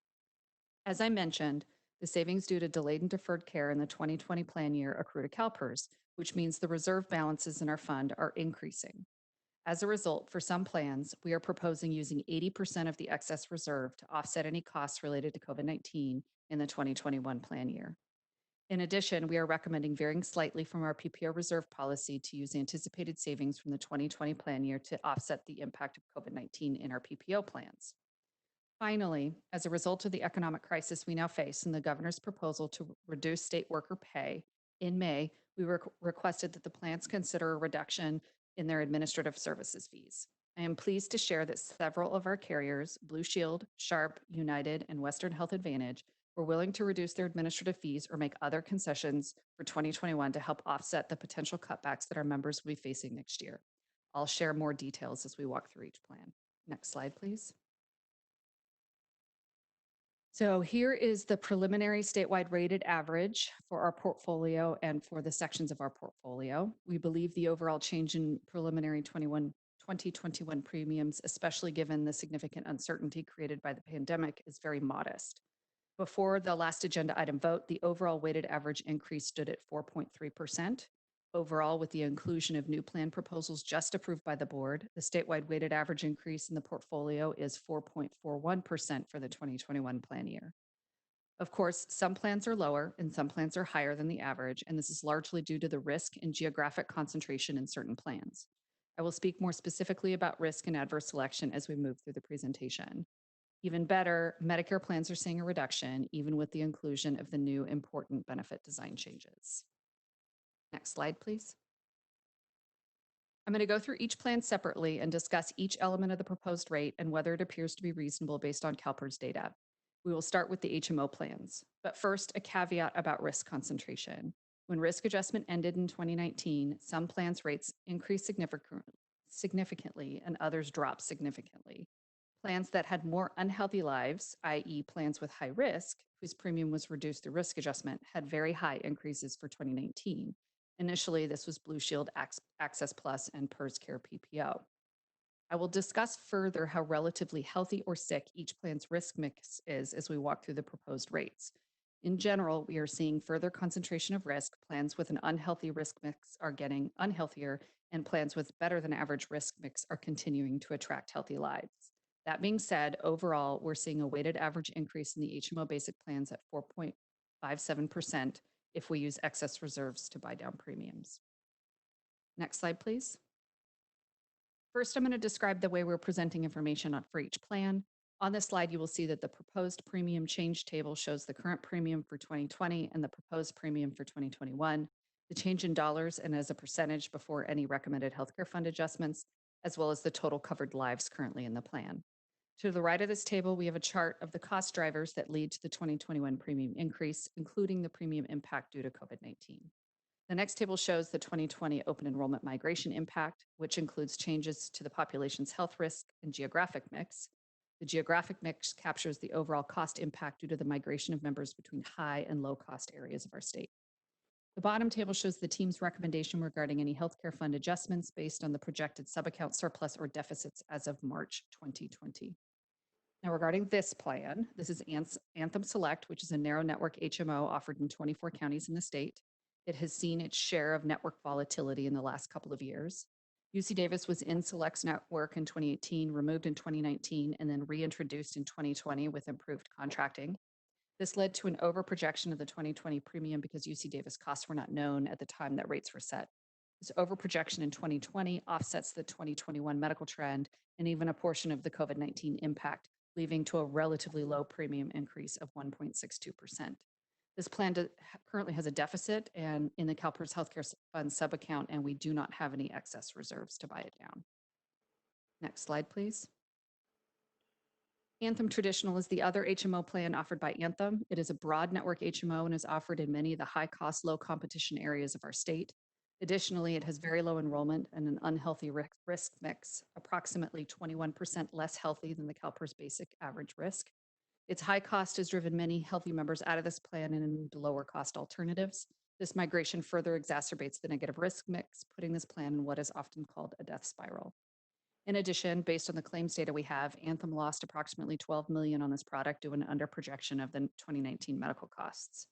Speaker 9: As I mentioned, the savings due to delayed and deferred care in the 2020 plan year accrue to CalPERS, which means the reserve balances in our fund are increasing. As a result, for some plans, we are proposing using 80% of the excess reserve to offset any costs related to COVID-19 in the 2021 plan year. In addition, we are recommending varying slightly from our PPO reserve policy to use anticipated savings from the 2020 plan year to offset the impact of COVID-19 in our PPO plans. Finally, as a result of the economic crisis we now face and the governor's proposal to reduce state worker pay, in May, we requested that the plans consider a reduction in their administrative services fees. I am pleased to share that several of our carriers, Blue Shield, Sharp, United, and Western Health Advantage, were willing to reduce their administrative fees or make other concessions for 2021 to help offset the potential cutbacks that our members will be facing next year. I'll share more details as we walk through each plan. Next slide, please. So here is the preliminary statewide rated average for our portfolio and for the sections of our portfolio. We believe the overall change in preliminary 2021 premiums, especially given the significant uncertainty created by the pandemic, is very modest. Before the last agenda item vote, the overall weighted average increase stood at 4.3%. Overall, with the inclusion of new plan proposals just approved by the board, the statewide weighted average increase in the portfolio is 4.41% for the 2021 plan year. Of course, some plans are lower and some plans are higher than the average, and this is largely due to the risk and geographic concentration in certain plans. I will speak more specifically about risk and adverse selection as we move through the presentation. Even better, Medicare plans are seeing a reduction, even with the inclusion of the new important benefit design changes. Next slide, please. I'm going to go through each plan separately and discuss each element of the proposed rate and whether it appears to be reasonable based on CalPERS data. We will start with the HMO plans. But first, a caveat about risk concentration. When risk adjustment ended in 2019, some plans' rates increased significantly and others dropped significantly. Plans that had more unhealthy lives, i.e. plans with high risk, whose premium was reduced through risk adjustment, had very high increases for 2019. Initially, this was Blue Shield Access Plus and PERS Care PPO. I will discuss further how relatively healthy or sick each plan's risk mix is as we walk through the proposed rates. In general, we are seeing further concentration of risk. Plans with an unhealthy risk mix are getting unhealthier, and plans with better than average risk mix are continuing to attract healthy lives. That being said, overall, we're seeing a weighted average increase in the HMO basic plans at 4.57% if we use excess reserves to buy down premiums. Next slide, please. First, I'm going to describe the way we're presenting information for each plan. On this slide, you will see that the proposed premium change table shows the current premium for 2020 and the proposed premium for 2021, the change in dollars and as a percentage before any recommended healthcare fund adjustments, as well as the total covered lives currently in the plan. To the right of this table, we have a chart of the cost drivers that lead to the 2021 premium increase, including the premium impact due to COVID-19. The next table shows the 2020 open enrollment migration impact, which includes changes to the population's health risk and geographic mix. The geographic mix captures the overall cost impact due to the migration of members between high and low cost areas of our state. The bottom table shows the team's recommendation regarding any healthcare fund adjustments based on the projected subaccount surplus or deficits as of March 2020. Now, regarding this plan, this is Anthem Select, which is a narrow network HMO offered in 24 counties in the state. It has seen its share of network volatility in the last couple of years. UC Davis was in Select's network in 2018, removed in 2019, and then reintroduced in 2020 with improved contracting. This led to an overprojection of the 2020 premium because UC Davis costs were not known at the time that rates were set. This overprojection in 2020 offsets the 2021 medical trend and even a portion of the COVID-19 impact, leading to a relatively low premium increase of 1.62%. This plan currently has a deficit and in the CalPERS Healthcare Fund subaccount, and we do not have any excess reserves to buy it down. Next slide, please. Anthem Traditional is the other HMO plan offered by Anthem. It is a broad network HMO and is offered in many of the high-cost, low-competition areas of our state. Additionally, it has very low enrollment and an unhealthy risk mix, approximately 21% less healthy than the CalPERS basic average risk. Its high cost has driven many healthy members out of this plan and into lower cost alternatives. This migration further exacerbates the negative risk mix, putting this plan in what is often called a death spiral. In addition, based on the claims data we have, Anthem lost approximately $12 million on this product due to an under projection of the 2019 medical costs.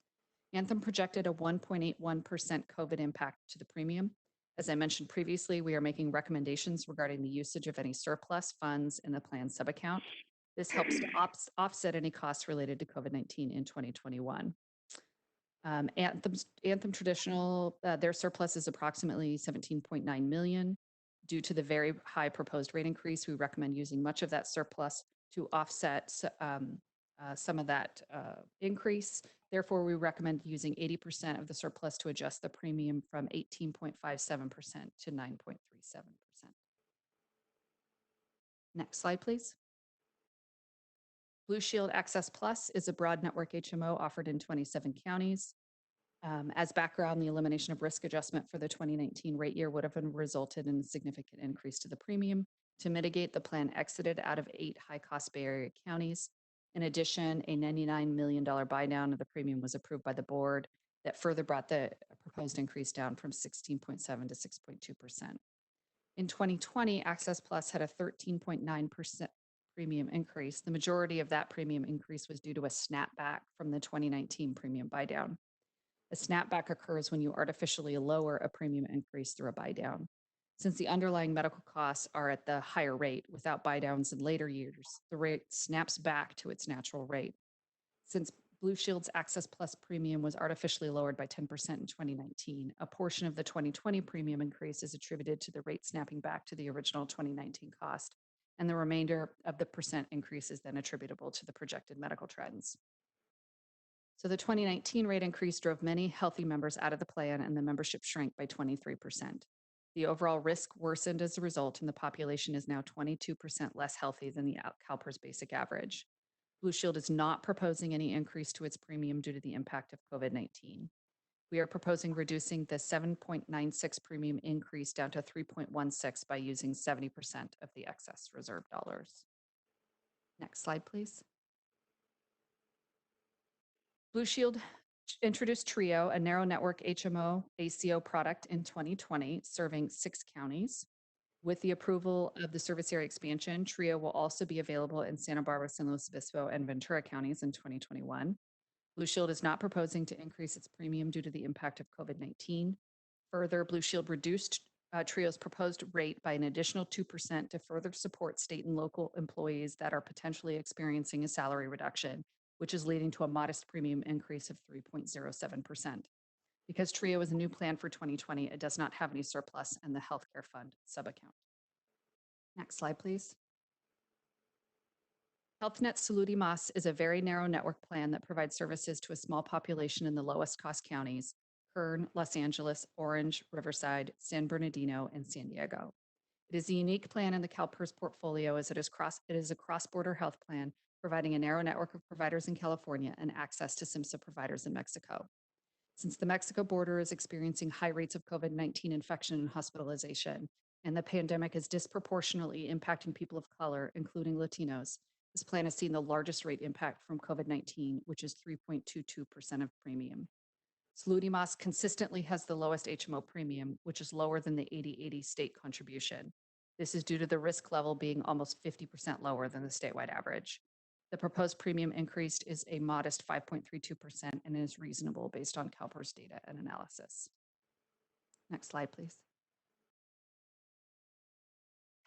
Speaker 9: Anthem projected a 1.81% COVID impact to the premium. As I mentioned previously, we are making recommendations regarding the usage of any surplus funds in the plan subaccount. This helps to offset any costs related to COVID-19 in 2021. Anthem Traditional, their surplus is approximately $17.9 million. Due to the very high proposed rate increase, we recommend using much of that surplus to offset some of that increase. Therefore, we recommend using 80% of the surplus to adjust the premium from 18.57% to 9.37%. Next slide, please. Blue Shield Access Plus is a broad network HMO offered in 27 counties. As background, the elimination of risk adjustment for the 2019 rate year would have resulted in a significant increase to the premium. To mitigate, the plan exited out of 8 high-cost Bay Area counties. In addition, a $99 million buy-down of the premium was approved by the board that further brought the proposed increase down from 16.7 to 6.2%. In 2020, Access Plus had a 13.9% premium increase. The majority of that premium increase was due to a snapback from the 2019 premium buy-down. A snapback occurs when you artificially lower a premium increase through a buy-down. Since the underlying medical costs are at the higher rate without buy-downs in later years, the rate snaps back to its natural rate. Since Blue Shield's Access Plus premium was artificially lowered by 10% in 2019, a portion of the 2020 premium increase is attributed to the rate snapping back to the original 2019 cost, and the remainder of the percent increase is then attributable to the projected medical trends. So the 2019 rate increase drove many healthy members out of the plan, and the membership shrank by 23%. The overall risk worsened as a result, and the population is now 22% less healthy than the CalPERS basic average. Blue Shield is not proposing any increase to its premium due to the impact of COVID-19. We are proposing reducing the 7.96 premium increase down to 3.16 by using 70% of the excess reserve dollars. Next slide, please. Blue Shield introduced TRIO, a narrow network HMO ACO product in 2020, serving 6 counties. With the approval of the service area expansion, TRIO will also be available in Santa Barbara, San Luis Obispo, and Ventura counties in 2021. Blue Shield is not proposing to increase its premium due to the impact of COVID-19. Further, Blue Shield reduced TRIO's proposed rate by an additional 2% to further support state and local employees that are potentially experiencing a salary reduction, which is leading to a modest premium increase of 3.07%. Because TRIO is a new plan for 2020, it does not have any surplus in the healthcare fund subaccount. Next slide, please. HealthNet Saluti Mas is a very narrow network plan that provides services to a small population in the lowest cost counties: Kern, Los Angeles, Orange, Riverside, San Bernardino, and San Diego. It is a unique plan in the CalPERS portfolio as it is a cross-border health plan providing a narrow network of providers in California and access to SIMSA providers in Mexico. Since the Mexico border is experiencing high rates of COVID-19 infection and hospitalization, and the pandemic is disproportionately impacting people of color, including Latinos, this plan has seen the largest rate impact from COVID-19, which is 3.22% of premium. Saluti Mas consistently has the lowest HMO premium, which is lower than the 80/80 state contribution. This is due to the risk level being almost 50% lower than the statewide average. The proposed premium increase is a modest 5.32% and is reasonable based on CalPERS data and analysis. Next slide, please.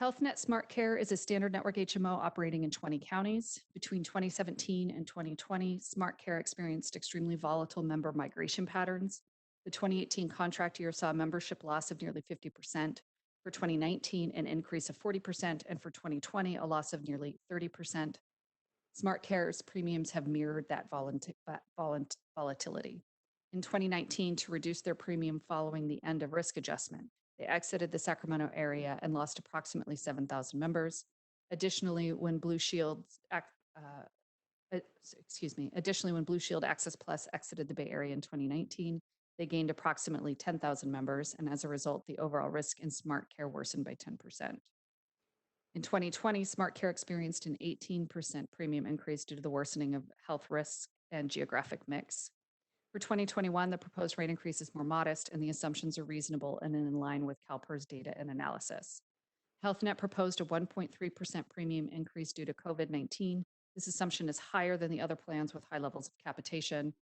Speaker 9: HealthNet Smart Care is a standard network HMO operating in 20 counties. Between 2017 and 2020, Smart Care experienced extremely volatile member migration patterns. The 2018 contract year saw a membership loss of nearly 50%. For 2019, an increase of 40%, and for 2020, a loss of nearly 30%. Smart Care's premiums have mirrored that volatility. In 2019, to reduce their premium following the end of risk adjustment, they exited the Sacramento area and lost approximately 7,000 members. Additionally, when Blue Shield Access Plus exited the Bay Area in 2019, they gained approximately 10,000 members, and as a result, the overall risk in Smart Care worsened by 10%. In 2020, Smart Care experienced an 18% premium increase due to the worsening of health risks and geographic mix. For 2021, the proposed rate increase is more modest, and the assumptions are reasonable and in line with CalPERS data and analysis. HealthNet proposed a 1.3% premium increase due to COVID-19. This assumption is higher than the other plans with high levels of capitation.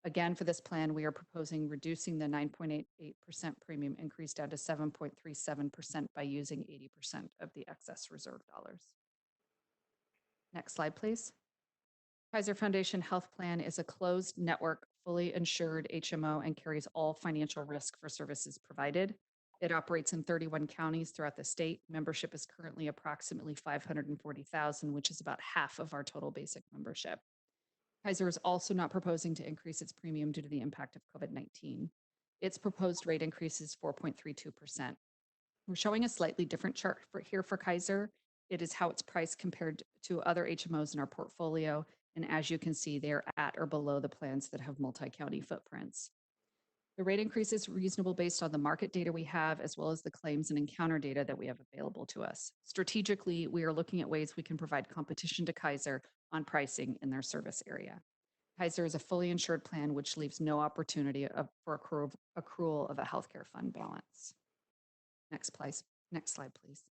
Speaker 9: Again, for this plan, we are proposing reducing the 9.88% premium increase down to 7.37% by using 80% of the excess reserve dollars. Next slide, please. Kaiser Foundation Health Plan is a closed network, fully insured HMO and carries all financial risk for services provided. It operates in 31 counties throughout the state. Membership is currently approximately 540,000, which is about half of our total basic membership. Kaiser is also not proposing to increase its premium due to the impact of COVID-19. Its proposed rate increase is 4.32%. We're showing a slightly different chart for Kaiser. It is how it's priced compared to other HMOs in our portfolio. And as you can see, they are at or below the plans that have multi-county footprints. The rate increase is reasonable based on the market data we have, as well as the claims and encounter data that we have available to us. Strategically, we are looking at ways we can provide competition to Kaiser on pricing in their service area. Kaiser is a fully insured plan, which leaves no opportunity for accrual of a healthcare fund balance. Next slide, please.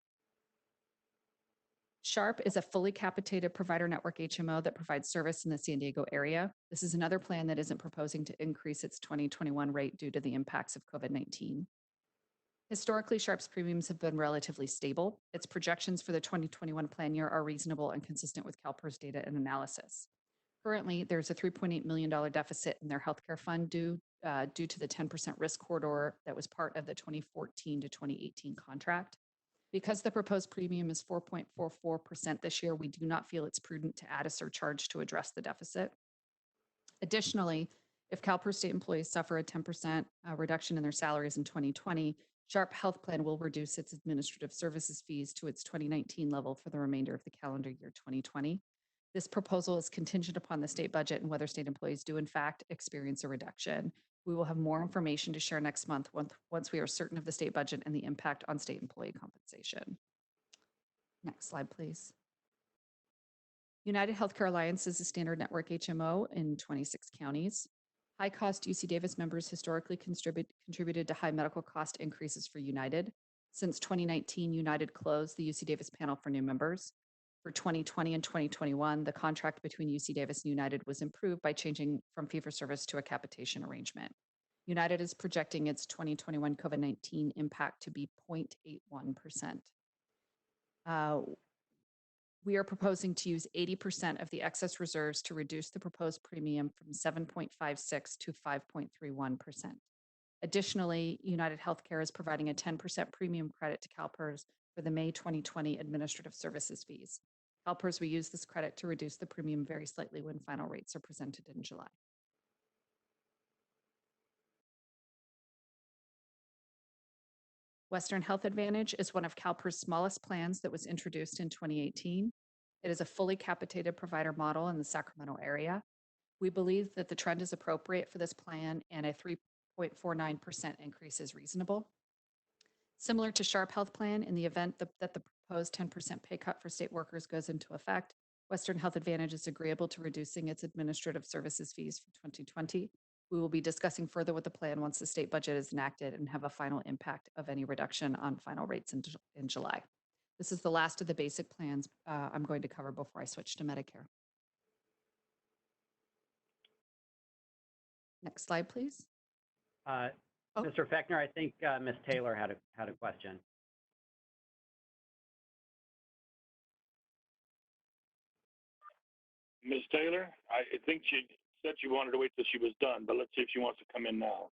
Speaker 9: Sharp is a fully capitated provider network HMO that provides service in the San Diego area. This is another plan that isn't proposing to increase its 2021 rate due to the impacts of COVID-19. Historically, Sharp's premiums have been relatively stable. Its projections for the 2021 plan year are reasonable and consistent with CalPERS data and analysis. Currently, there's a $3.8 million deficit in their healthcare fund due to the 10% risk corridor that was part of the 2014 to 2018 contract. Because the proposed premium is 4.44% this year, we do not feel it's prudent to add a surcharge to address the deficit. Additionally, if CalPERS state employees suffer a 10% reduction in their salaries in 2020, Sharp Health Plan will reduce its administrative services fees to its 2019 level for the remainder of the calendar year 2020. This proposal is contingent upon the state budget and whether state employees do in fact experience a reduction. We will have more information to share next month once we are certain of the state budget and the impact on state employee compensation. Next slide, please. United Healthcare Alliance is a standard network HMO in 26 counties. High-cost UC Davis members historically contributed to high medical cost increases for United. Since 2019, United closed the UC Davis panel for new members. For 2020 and 2021, the contract between UC Davis and United was improved by changing from fee-for-service to a capitation arrangement. United is projecting its 2021 COVID-19 impact to be 0.81%. We are proposing to use 80% of the excess reserves to reduce the proposed premium from 7.56 to 5.31%. Additionally, United Healthcare is providing a 10% premium credit to CalPERS for the May 2020 administrative services fees. CalPERS will use this credit to reduce the premium very slightly when final rates are presented in July. Western Health Advantage is one of CalPERS' smallest plans that was introduced in 2018. It is a fully capitated provider model in the Sacramento area. We believe that the trend is appropriate for this plan and a 3.49% increase is reasonable. Similar to Sharp Health Plan, in the event that the proposed 10% pay cut for state workers goes into effect, Western Health Advantage is agreeable to reducing its administrative services fees for 2020. We will be discussing further with the plan once the state budget is enacted and have a final impact of any reduction on final rates in July. This is the last of the basic plans I'm going to cover before I switch to Medicare. Next slide, please.
Speaker 6: Mr. Fechner, I think Ms. Taylor had a question.
Speaker 2: Ms. Taylor, I think she said she wanted to wait till she was done, but let's see if she wants to come in now.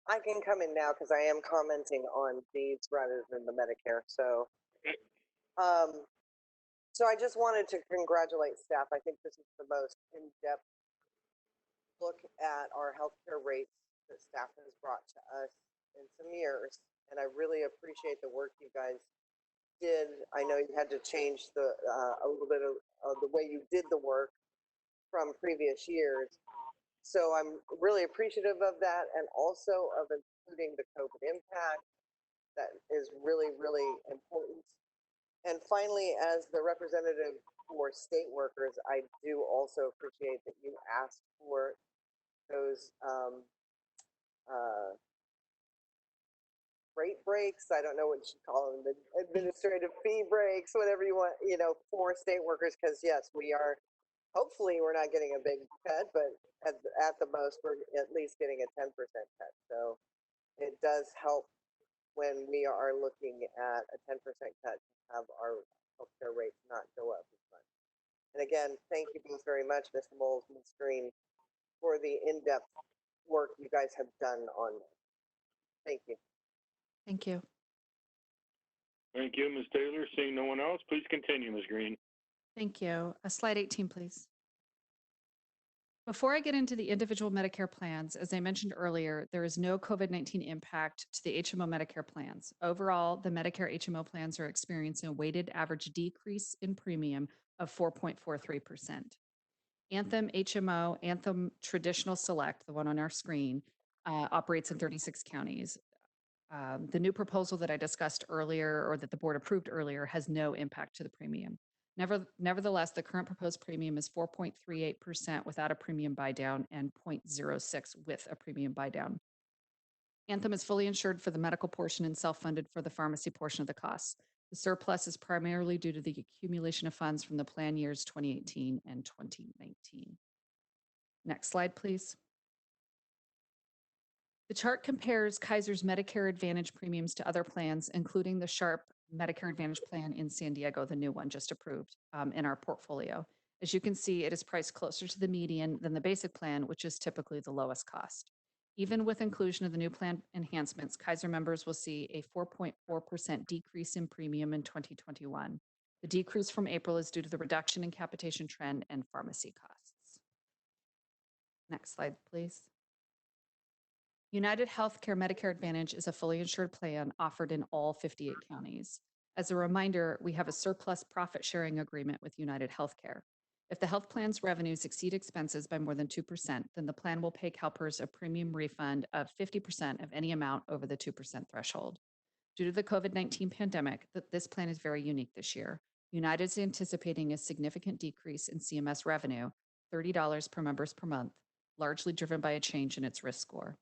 Speaker 10: I can come in now because I am commenting on these rather than the Medicare. So, so I just wanted to congratulate staff. I think this is the most in-depth look at our healthcare rates that staff has brought to us in some years, and I really appreciate the work you guys did. I know you had to change the a little bit of the way you did the work from previous years. So I'm really appreciative of that, and also of including the COVID impact. That is really, really important. And finally, as the representative for state workers, I do also appreciate that you asked for those rate breaks. I don't know what you call them, the administrative fee breaks, whatever you want, for state workers, because yes, we are. Hopefully, we're not getting a big cut, but at the most, we're at least getting a 10% cut. So it does help when we are looking at a 10% cut to have our healthcare rates not go up as much. And again, thank you both very much, Mr. Moles and Ms. Green, for the in-depth work you guys have done on this. Thank you.
Speaker 9: Thank you.
Speaker 2: Thank you, Ms. Taylor. Seeing no one else, please continue, Ms. Green.
Speaker 9: Thank you. Slide 18, please. Before I get into the individual Medicare plans, as I mentioned earlier, there is no COVID-19 impact to the HMO Medicare plans. Overall, the Medicare HMO plans are experiencing a weighted average decrease in premium of 4.43%. Anthem HMO, Anthem Traditional Select, the one on our screen, operates in 36 counties. The new proposal that I discussed earlier, or that the board approved earlier, has no impact to the premium. Nevertheless, the current proposed premium is 4.38% without a premium buy down and 0.06 with a premium buy down. Anthem is fully insured for the medical portion and self-funded for the pharmacy portion of the costs. The surplus is primarily due to the accumulation of funds from the plan years 2018 and 2019. Next slide, please. The chart compares Kaiser's Medicare Advantage premiums to other plans, including the Sharp Medicare Advantage plan in San Diego, the new one just approved in our portfolio. As you can see, it is priced closer to the median than the basic plan, which is typically the lowest cost. Even with inclusion of the new plan enhancements, Kaiser members will see a 4.4% decrease in premium in 2021. The decrease from April is due to the reduction in capitation trend and pharmacy costs. Next slide, please. United Healthcare Medicare Advantage is a fully insured plan offered in all 58 counties. As a reminder, we have a surplus profit sharing agreement with United Healthcare. If the health plan's revenues exceed expenses by more than 2%, then the plan will pay CalPERS a premium refund of 50% of any amount over the 2% threshold. Due to the COVID-19 pandemic, this plan is very unique this year. United is anticipating a significant decrease in CMS revenue, $30 per members per month, largely driven by a change in its risk score.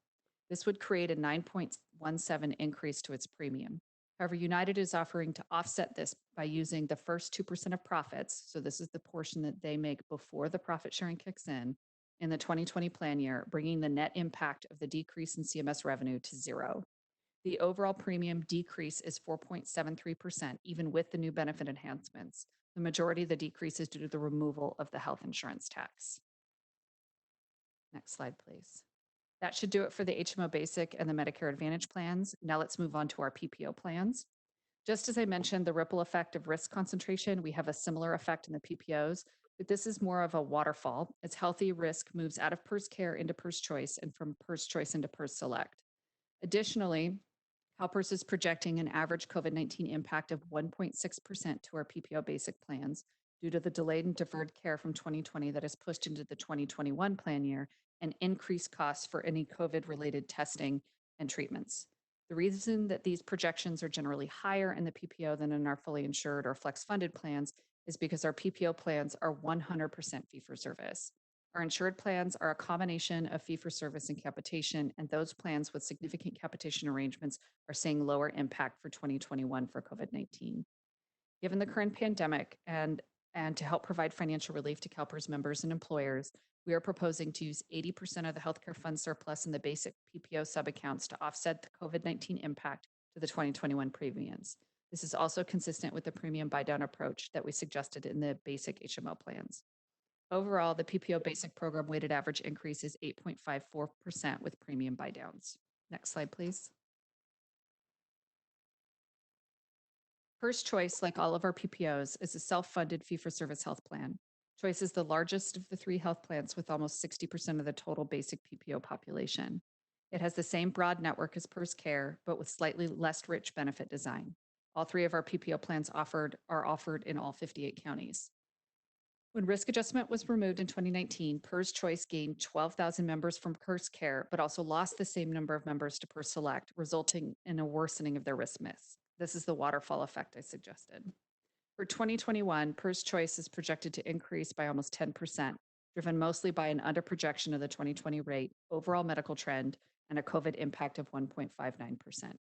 Speaker 9: This would create a 9.17 increase to its premium. However, United is offering to offset this by using the first 2% of profits. So this is the portion that they make before the profit sharing kicks in the 2020 plan year, bringing the net impact of the decrease in CMS revenue to zero. The overall premium decrease is 4.73%, even with the new benefit enhancements. The majority of the decrease is due to the removal of the health insurance tax. Next slide, please. That should do it for the HMO Basic and the Medicare Advantage plans. Now let's move on to our PPO plans. Just as I mentioned, the ripple effect of risk concentration, we have a similar effect in the PPOs, but this is more of a waterfall. As healthy risk moves out of PERS Care into PERS Choice and from PERS Choice into PERS Select. Additionally, CalPERS is projecting an average COVID-19 impact of 1.6% to our PPO basic plans due to the delayed and deferred care from 2020 that is pushed into the 2021 plan year and increased costs for any COVID-related testing and treatments. The reason that these projections are generally higher in the PPO than in our fully insured or flex-funded plans is because our PPO plans are 100% fee-for-service. Our insured plans are a combination of fee-for-service and capitation, and those plans with significant capitation arrangements are seeing lower impact for 2021 for COVID-19. Given the current pandemic and to help provide financial relief to CalPERS members and employers, we are proposing to use 80% of the healthcare fund surplus in the basic PPO subaccounts to offset the COVID-19 impact to the 2021 premiums. This is also consistent with the premium buy-down approach that we suggested in the basic HMO plans. Overall, the PPO basic program weighted average increase is 8.54% with premium buy-downs. Next slide, please. PERS Choice, like all of our PPOs, is a self-funded fee-for-service health plan. Choice is the largest of the three health plans with almost 60% of the total basic PPO population. It has the same broad network as PERS Care, but with slightly less rich benefit design. All three of our PPO plans are offered in all 58 counties. When risk adjustment was removed in 2019, PERS Choice gained 12,000 members from PERS Care, but also lost the same number of members to PERS Select, resulting in a worsening of their risk mix. This is the waterfall effect I suggested. For 2021, PERS Choice is projected to increase by almost 10%, driven mostly by an underprojection of the 2020 rate, overall medical trend, and a COVID impact of 1.59%.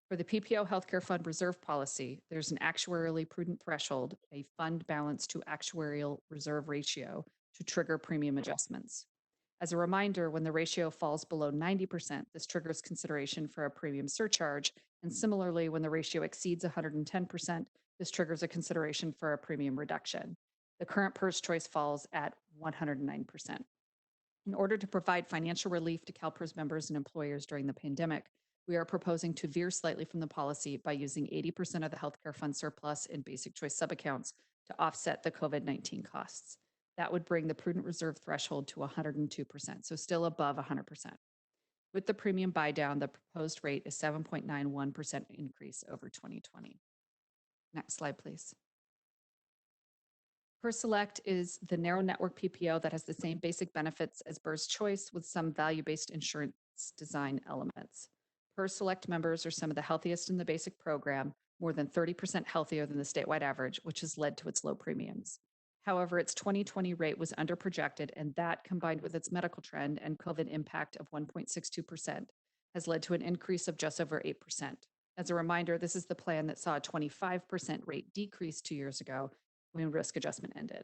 Speaker 9: For the PPO Healthcare Fund Reserve Policy, there's an actuarially prudent threshold, a fund balance to actuarial reserve ratio, to trigger premium adjustments. As a reminder, when the ratio falls below 90%, this triggers consideration for a premium surcharge, and similarly, when the ratio exceeds 110%, this triggers a consideration for a premium reduction. The current PERS Choice falls at 109%. In order to provide financial relief to CalPERS members and employers during the pandemic, we are proposing to veer slightly from the policy by using 80% of the healthcare fund surplus in basic choice subaccounts to offset the COVID-19 costs. That would bring the prudent reserve threshold to 102%, so still above 100%. With the premium buy down, the proposed rate is 7.91% increase over 2020. Next slide, please. PERS Select is the narrow network PPO that has the same basic benefits as PERS Choice with some value-based insurance design elements. PERS Select members are some of the healthiest in the basic program, more than 30% healthier than the statewide average, which has led to its low premiums. However, its 2020 rate was underprojected, and that, combined with its medical trend and COVID impact of 1.62%, has led to an increase of just over 8%. As a reminder, this is the plan that saw a 25% rate decrease 2 years ago when risk adjustment ended.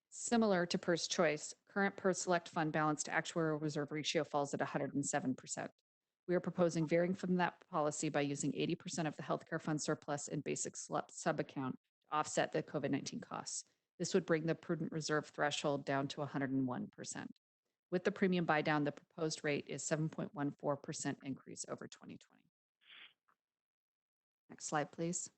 Speaker 9: Similar to PERS Choice, current PERS Select fund balance to actuarial reserve ratio falls at 107%. We are proposing varying from that policy by using 80% of the healthcare fund surplus in basic subaccount to offset the COVID-19 costs. This would bring the prudent reserve threshold down to 101%. With the premium buy down, the proposed rate is 7.14% increase over 2020. Next slide, please.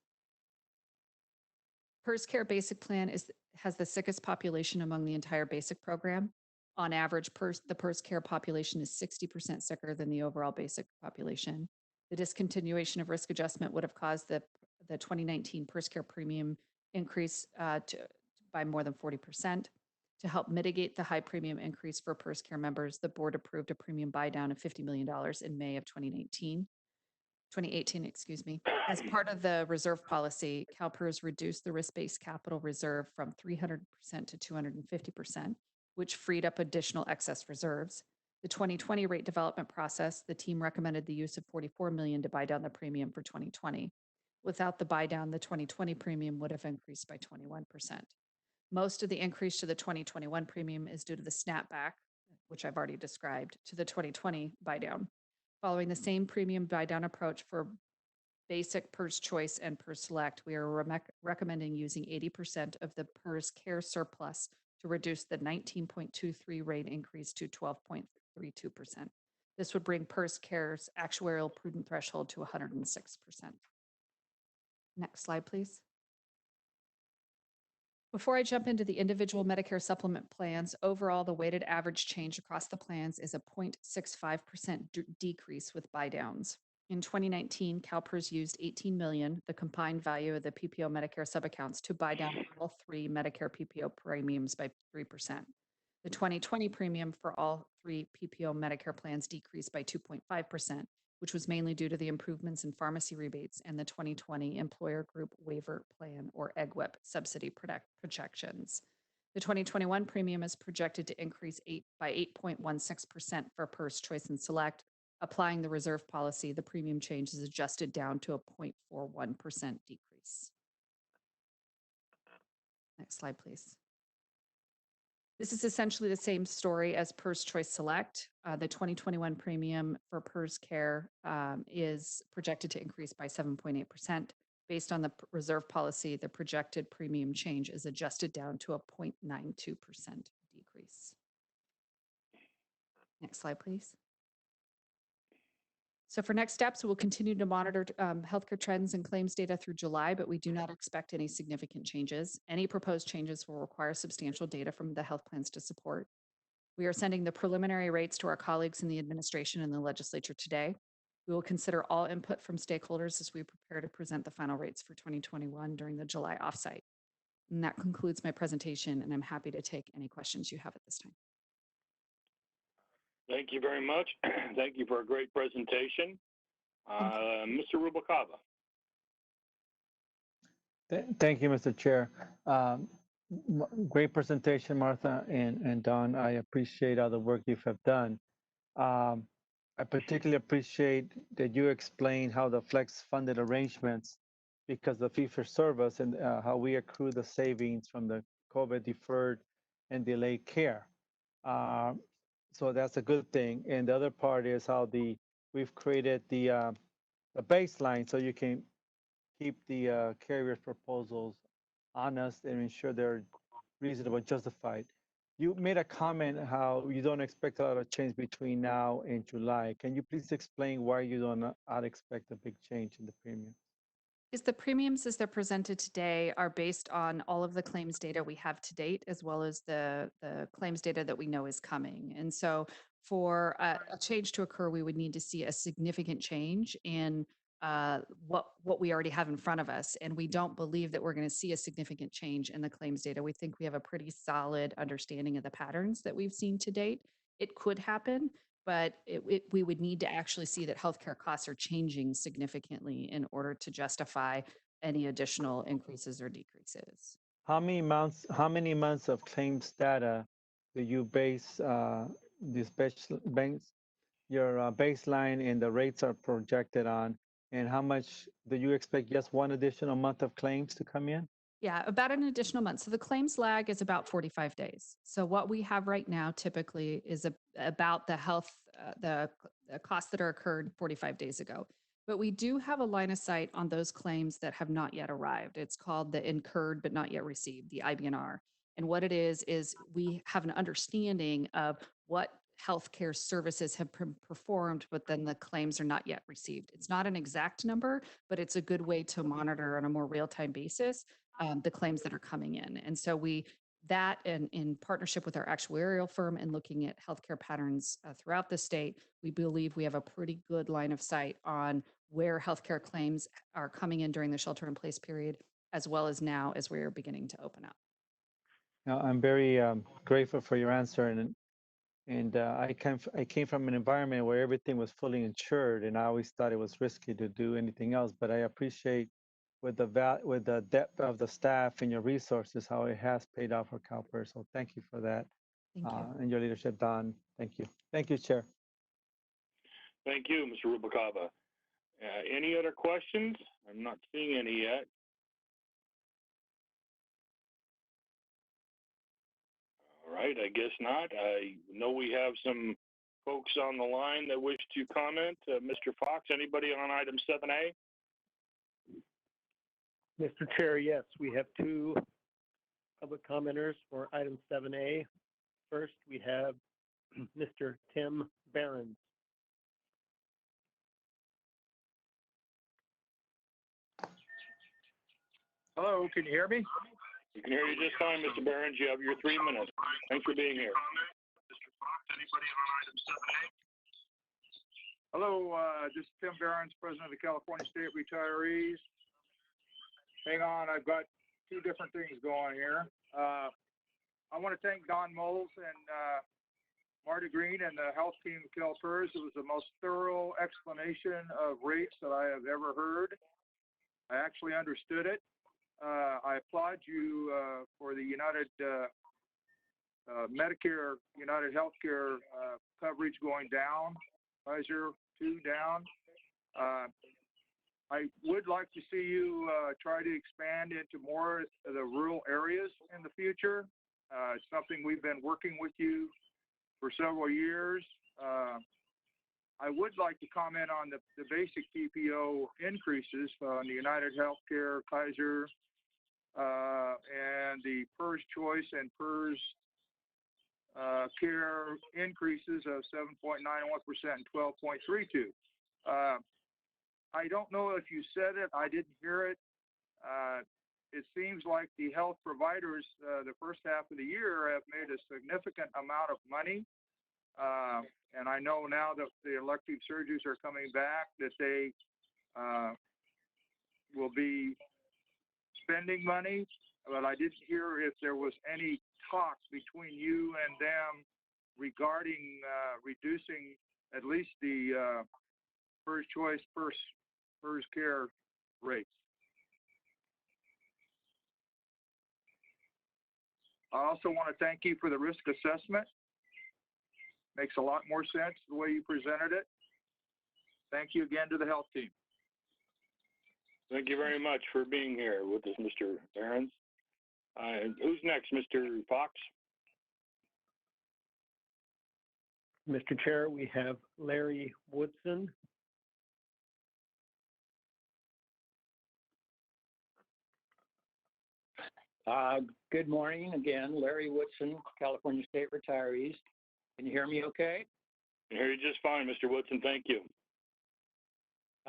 Speaker 9: PERS Care Basic Plan has the sickest population among the entire basic program. On average, the PERS Care population is 60% sicker than the overall basic population. The discontinuation of risk adjustment would have caused the 2019 PERS Care premium increase by more than 40%. To help mitigate the high premium increase for PERS Care members, the board approved a premium buy down of $50 million in May of 2018, As part of the reserve policy, CalPERS reduced the risk-based capital reserve from 300% to 250%, which freed up additional excess reserves. The 2020 rate development process, the team recommended the use of $44 million to buy down the premium for 2020. Without the buy down, the 2020 premium would have increased by 21%. Most of the increase to the 2021 premium is due to the snapback, which I've already described, to the 2020 buy down. Following the same premium buy down approach for basic PERS choice and PERS select, we are recommending using 80% of the PERS care surplus to reduce the 19.23 rate increase to 12.32%. This would bring PERS care's actuarial prudent threshold to 106%. Next slide, please. Before I jump into the individual Medicare supplement plans, overall, the weighted average change across the plans is a 0.65% decrease with buy downs. In 2019, CalPERS used 18 million, the combined value of the PPO Medicare subaccounts, to buy down all three Medicare PPO premiums by 3%. The 2020 premium for all three PPO Medicare plans decreased by 2.5%, which was mainly due to the improvements in pharmacy rebates and the 2020 Employer Group Waiver Plan, or EGWIP, subsidy projections. The 2021 premium is projected to increase by 8.16% for PERS Choice and Select. Applying the reserve policy, the premium change is adjusted down to a 0.41% decrease. Next slide, please. This is essentially the same story as PERS Choice Select. The 2021 premium for PERS Care is projected to increase by 7.8%. Based on the reserve policy, the projected premium change is adjusted down to a 0.92% decrease. Next slide, please. So for next steps, we'll continue to monitor healthcare trends and claims data through July, but we do not expect any significant changes. Any proposed changes will require substantial data from the health plans to support. We are sending the preliminary rates to our colleagues in the administration and the legislature today. We will consider all input from stakeholders as we prepare to present the final rates for 2021 during the July offsite. And that concludes my presentation, and I'm happy to take any questions you have at this time.
Speaker 2: Thank you very much. Thank you for a great presentation. Mr. Rubalcaba.
Speaker 5: Thank you, Mr. Chair. Great presentation, Martha and Don. I appreciate all the work you have done. I particularly appreciate that you explained how the flex funded arrangements, because the fee for service and how we accrue the savings from the COVID deferred and delayed care. So that's a good thing. And the other part is how we've created the baseline so you can keep the carrier's proposals honest and ensure they're reasonable and justified. You made a comment how you don't expect a lot of change between now and July. Can you please explain why you do not expect a big change in the premium?
Speaker 9: Is the premiums as they're presented today are based on all of the claims data we have to date, as well as the claims data that we know is coming. And so for a change to occur, we would need to see a significant change in what we already have in front of us. And we don't believe that we're going to see a significant change in the claims data. We think we have a pretty solid understanding of the patterns that we've seen to date. It could happen, but we would need to actually see that healthcare costs are changing significantly in order to justify any additional increases or decreases.
Speaker 5: How many months of claims data do you base your baseline and the rates are projected on? And how much do you expect just one additional month of claims to come in?
Speaker 9: Yeah, about an additional month. So the claims lag is about 45 days. So what we have right now typically is about the costs that are occurred 45 days ago. But we do have a line of sight on those claims that have not yet arrived. It's called the incurred but not yet received, the IBNR. And what it is we have an understanding of what healthcare services have performed, but then the claims are not yet received. It's not an exact number, but it's a good way to monitor on a more real-time basis the claims that are coming in. And so that in partnership with our actuarial firm and looking at healthcare patterns throughout the state, we believe we have a pretty good line of sight on where healthcare claims are coming in during the shelter in place period, as well as now as we're beginning to open up.
Speaker 5: Now, I'm very grateful for your answer. And I came from an environment where everything was fully insured, and I always thought it was risky to do anything else. But I appreciate with the depth of the staff and your resources how it has paid off for CalPERS. So thank you for that.
Speaker 9: Thank you.
Speaker 5: And your leadership, Don. Thank you. Thank you, Chair.
Speaker 2: Thank you, Mr. Rubalcaba. Any other questions? I'm not seeing any yet. All right, I guess not. I know we have some folks on the line that wish to comment. Mr. Fox, anybody on item 7A?
Speaker 11: Mr. Chair, yes, we have two public commenters for item 7A. First, we have Mr. Tim Behrens.
Speaker 12: Hello, can you hear me?
Speaker 2: We can hear you just fine, Mr. Behrens. You have your 3 minutes. Thanks for being here.
Speaker 13: Mr. Fox, anybody on item 7A?
Speaker 12: Hello, this is Tim Behrens, President of the California State Retirees. Hang on, I've got two different things going here. I want to thank Don Moles and Marty Green and the health team of CalPERS. It was the most thorough explanation of rates that I have ever heard. I actually understood it. I applaud you for the United Medicare, United Healthcare coverage going down, Pfizer 2 down. I would like to see you try to expand into more of the rural areas in the future. It's something we've been working with you for several years. I would like to comment on the basic PPO increases on the United Healthcare, Kaiser, and the PERS Choice and PERS Care increases of 7.91% and 12.32. I don't know if you said it, I didn't hear it. It seems like the health providers the first half of the year have made a significant amount of money. And I know now that the elective surgeries are coming back that they will be spending money, but I didn't hear if there was any talk between you and them regarding reducing at least the PERS Choice, PERS Care rates. I also want to thank you for the risk assessment. Makes a lot more sense the way you presented it. Thank you again to the health team.
Speaker 2: Thank you very much for being here with us, Mr. Behrens. Who's next, Mr. Fox?
Speaker 11: Mr. Chair, we have Larry Woodson.
Speaker 12: Good morning again, Larry Woodson, California State Retirees. Can you hear me okay?
Speaker 2: I hear you just fine, Mr. Woodson. Thank you.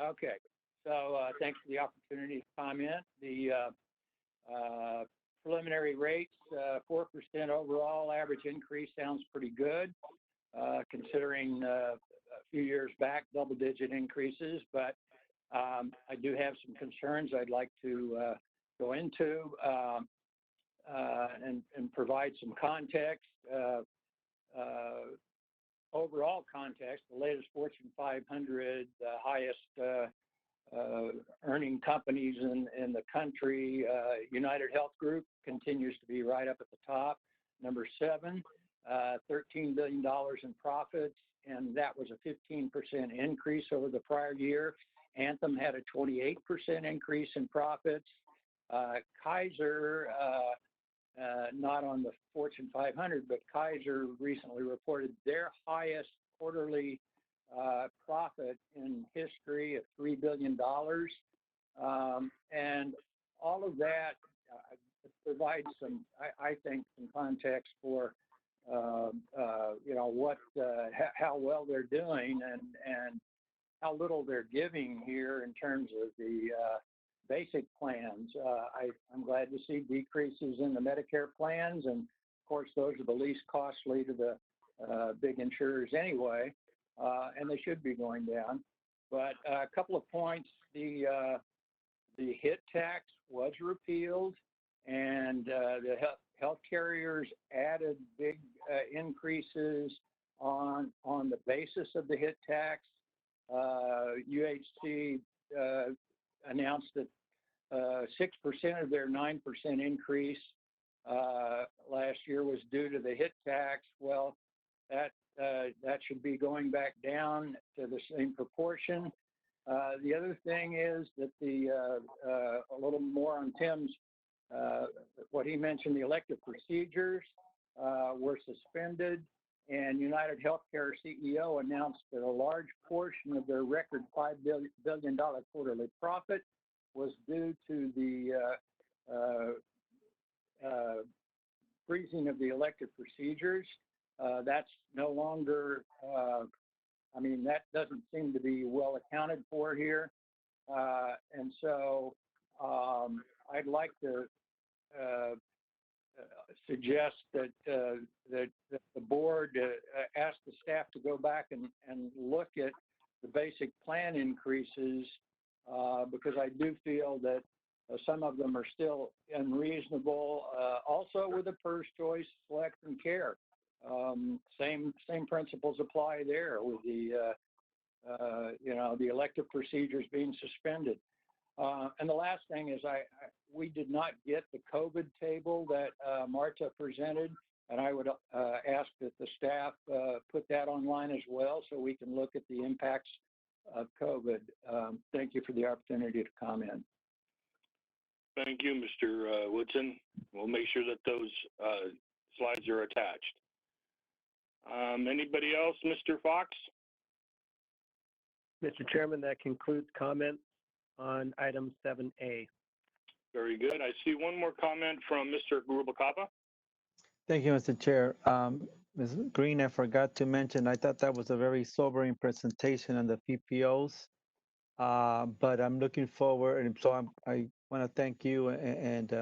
Speaker 12: Okay. So thanks for the opportunity to comment. The preliminary rates, 4% overall average increase sounds pretty good, considering a few years back, double-digit increases. But I do have some concerns I'd like to go into and provide some context. Overall context, the latest Fortune 500, the highest earning companies in the country, United Health Group continues to be right up at the top. Number 7, $13 billion in profits, and that was a 15% increase over the prior year. Anthem had a 28% increase in profits. Kaiser, not on the Fortune 500, but Kaiser recently reported their highest quarterly profit in history of $3 billion. And all of that provides some, I think, some context for, how well they're doing and how little they're giving here in terms of the basic plans. I'm glad to see decreases in the Medicare plans, and of course, those are the least costly to the big insurers anyway, and they should be going down. But a couple of points: the HIT tax was repealed, and the health carriers added big increases on the basis of the HIT tax. UHC announced that 6% of their 9% increase last year was due to the HIT tax. Well, that should be going back down to the same proportion. The other thing is that a little more on Tim's, what he mentioned, the elective procedures were suspended, and United Healthcare CEO announced that a large portion of their record $5 billion quarterly profit was due to the freezing of the elective procedures. That's no longer, that doesn't seem to be well accounted for here. And so I'd like to suggest that the board ask the staff to go back and look at the basic plan increases, because I do feel that some of them are still unreasonable. Also with the PERS choice, select, and care. Same principles apply there with the the elective procedures being suspended. And the last thing is we did not get the COVID table that Marta presented, and I would ask that the staff put that online as well so we can look at the impacts of COVID. Thank you for the opportunity to comment.
Speaker 2: Thank you, Mr. Woodson. We'll make sure that those slides are attached. Anybody else? Mr. Fox?
Speaker 11: Mr. Chairman, that concludes comments on item 7A.
Speaker 2: Very good. I see one more comment from Mr. Rubalcaba.
Speaker 5: Thank you, Mr. Chair. Ms. Green, I forgot to mention, I thought that was a very sobering presentation on the PPOs, but I'm looking forward, and so I want to thank you and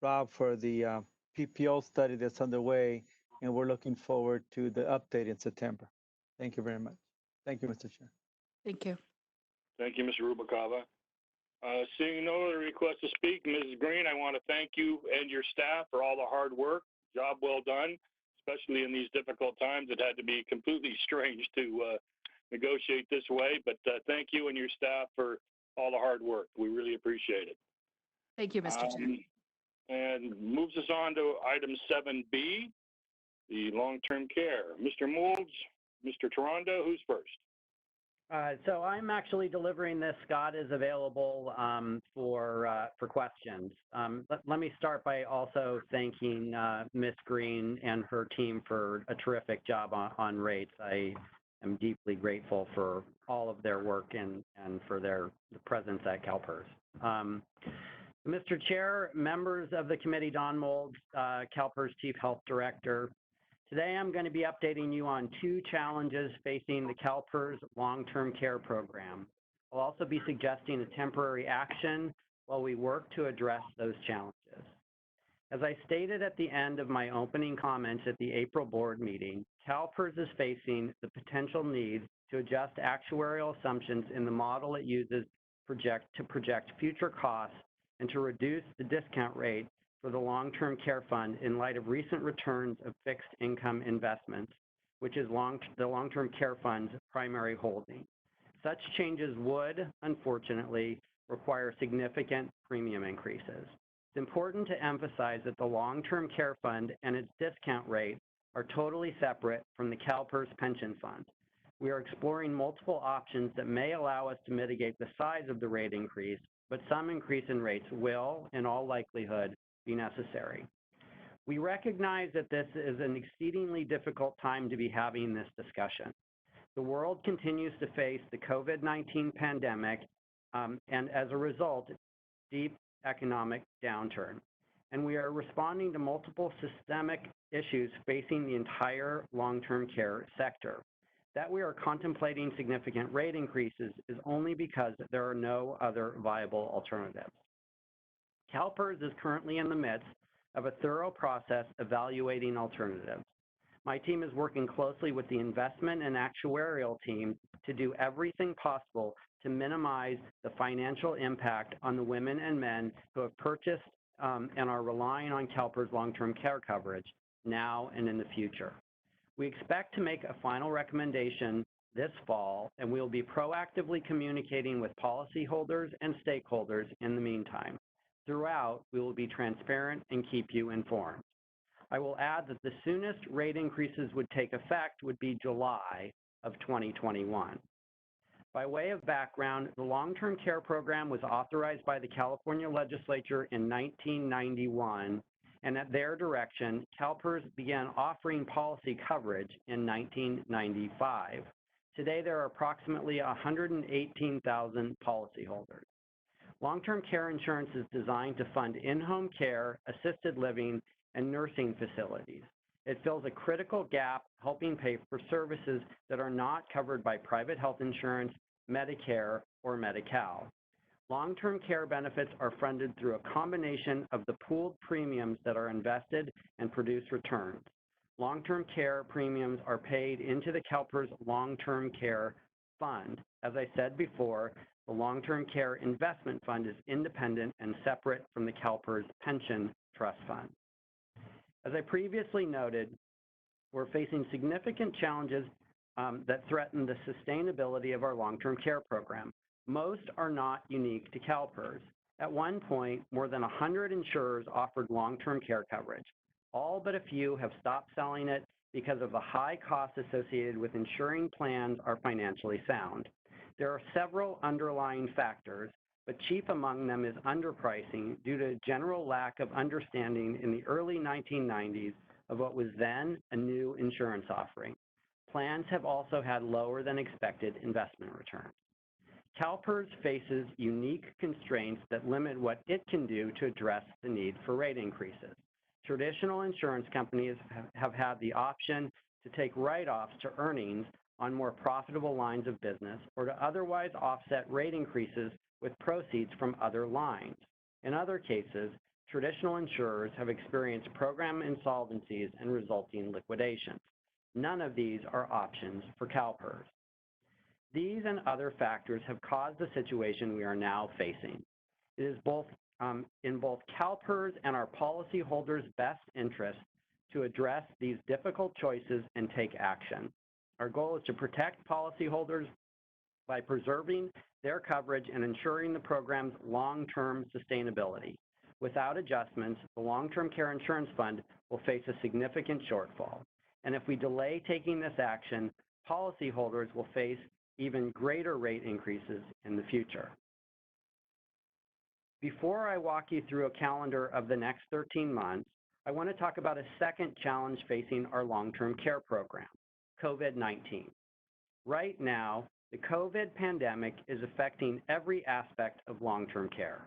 Speaker 5: Rob for the PPO study that's underway, and we're looking forward to the update in September. Thank you very much. Thank you, Mr. Chair.
Speaker 9: Thank you.
Speaker 2: Thank you, Mr. Rubalcaba. Seeing no other requests to speak, Mrs. Green, I want to thank you and your staff for all the hard work. Job well done, especially in these difficult times. It had to be completely strange to negotiate this way, but thank you and your staff for all the hard work. We really appreciate it.
Speaker 9: Thank you, Mr. Chair.
Speaker 2: And moves us on to item 7B, the long-term care. Mr. Moulds, Mr. Toronto, who's first?
Speaker 6: So I'm actually delivering this. Scott is available for questions. Let me start by also thanking Ms. Green and her team for a terrific job on rates. I am deeply grateful for all of their work and for their presence at CalPERS. Mr. Chair, members of the committee, Don Moulds, CalPERS Chief Health Director. Today, I'm going to be updating you on 2 challenges facing the CalPERS long-term care program. I'll also be suggesting a temporary action while we work to address those challenges. As I stated at the end of my opening comments at the April board meeting, CalPERS is facing the potential need to adjust actuarial assumptions in the model it uses to project future costs and to reduce the discount rate for the long-term care fund in light of recent returns of fixed income investments, which is the long-term care fund's primary holding. Such changes would, unfortunately, require significant premium increases. It's important to emphasize that the long-term care fund and its discount rate are totally separate from the CalPERS pension fund. We are exploring multiple options that may allow us to mitigate the size of the rate increase, but some increase in rates will, in all likelihood, be necessary. We recognize that this is an exceedingly difficult time to be having this discussion. The world continues to face the COVID-19 pandemic and as a result, deep economic downturn. And we are responding to multiple systemic issues facing the entire long-term care sector. That we are contemplating significant rate increases is only because there are no other viable alternatives. CalPERS is currently in the midst of a thorough process evaluating alternatives. My team is working closely with the investment and actuarial team to do everything possible to minimize the financial impact on the women and men who have purchased and are relying on CalPERS long-term care coverage now and in the future. We expect to make a final recommendation this fall, and we will be proactively communicating with policyholders and stakeholders in the meantime. Throughout, we will be transparent and keep you informed. I will add that the soonest rate increases would take effect would be July of 2021. By way of background, the long-term care program was authorized by the California legislature in 1991, and at their direction, CalPERS began offering policy coverage in 1995. Today, there are approximately 118,000 policyholders. Long-term care insurance is designed to fund in-home care, assisted living, and nursing facilities. It fills a critical gap, helping pay for services that are not covered by private health insurance, Medicare, or Medi-Cal. Long-term care benefits are funded through a combination of the pooled premiums that are invested and produce returns. Long-term care premiums are paid into the CalPERS Long-Term Care Fund. As I said before, the Long-Term Care Investment Fund is independent and separate from the CalPERS Pension Trust Fund. As I previously noted, we're facing significant challenges that threaten the sustainability of our long-term care program. Most are not unique to CalPERS. At one point, more than 100 insurers offered long-term care coverage. All but a few have stopped selling it because of the high costs associated with ensuring plans are financially sound. There are several underlying factors, but chief among them is underpricing due to a general lack of understanding in the early 1990s of what was then a new insurance offering. Plans have also had lower than expected investment returns. CalPERS faces unique constraints that limit what it can do to address the need for rate increases. Traditional insurance companies have had the option to take write-offs to earnings on more profitable lines of business or to otherwise offset rate increases with proceeds from other lines. In other cases, traditional insurers have experienced program insolvencies and resulting liquidations. None of these are options for CalPERS. These and other factors have caused the situation we are now facing. It is in both CalPERS and our policyholders' best interest to address these difficult choices and take action. Our goal is to protect policyholders by preserving their coverage and ensuring the program's long-term sustainability. Without adjustments, the Long-Term Care Insurance Fund will face a significant shortfall. And if we delay taking this action, policyholders will face even greater rate increases in the future. Before I walk you through a calendar of the next 13 months, I want to talk about a second challenge facing our long-term care program, COVID-19. Right now, the COVID pandemic is affecting every aspect of long-term care.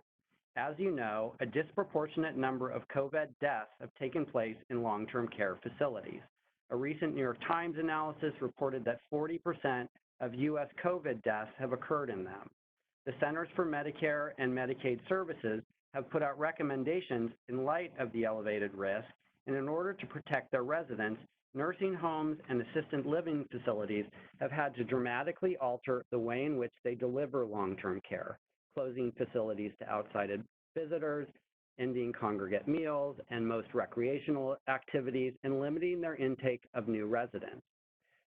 Speaker 6: As you know, a disproportionate number of COVID deaths have taken place in long-term care facilities. A recent New York Times analysis reported that 40% of U.S. COVID deaths have occurred in them. The Centers for Medicare and Medicaid Services have put out recommendations in light of the elevated risk, and in order to protect their residents, nursing homes and assisted living facilities have had to dramatically alter the way in which they deliver long-term care, closing facilities to outside visitors, ending congregate meals and most recreational activities, and limiting their intake of new residents.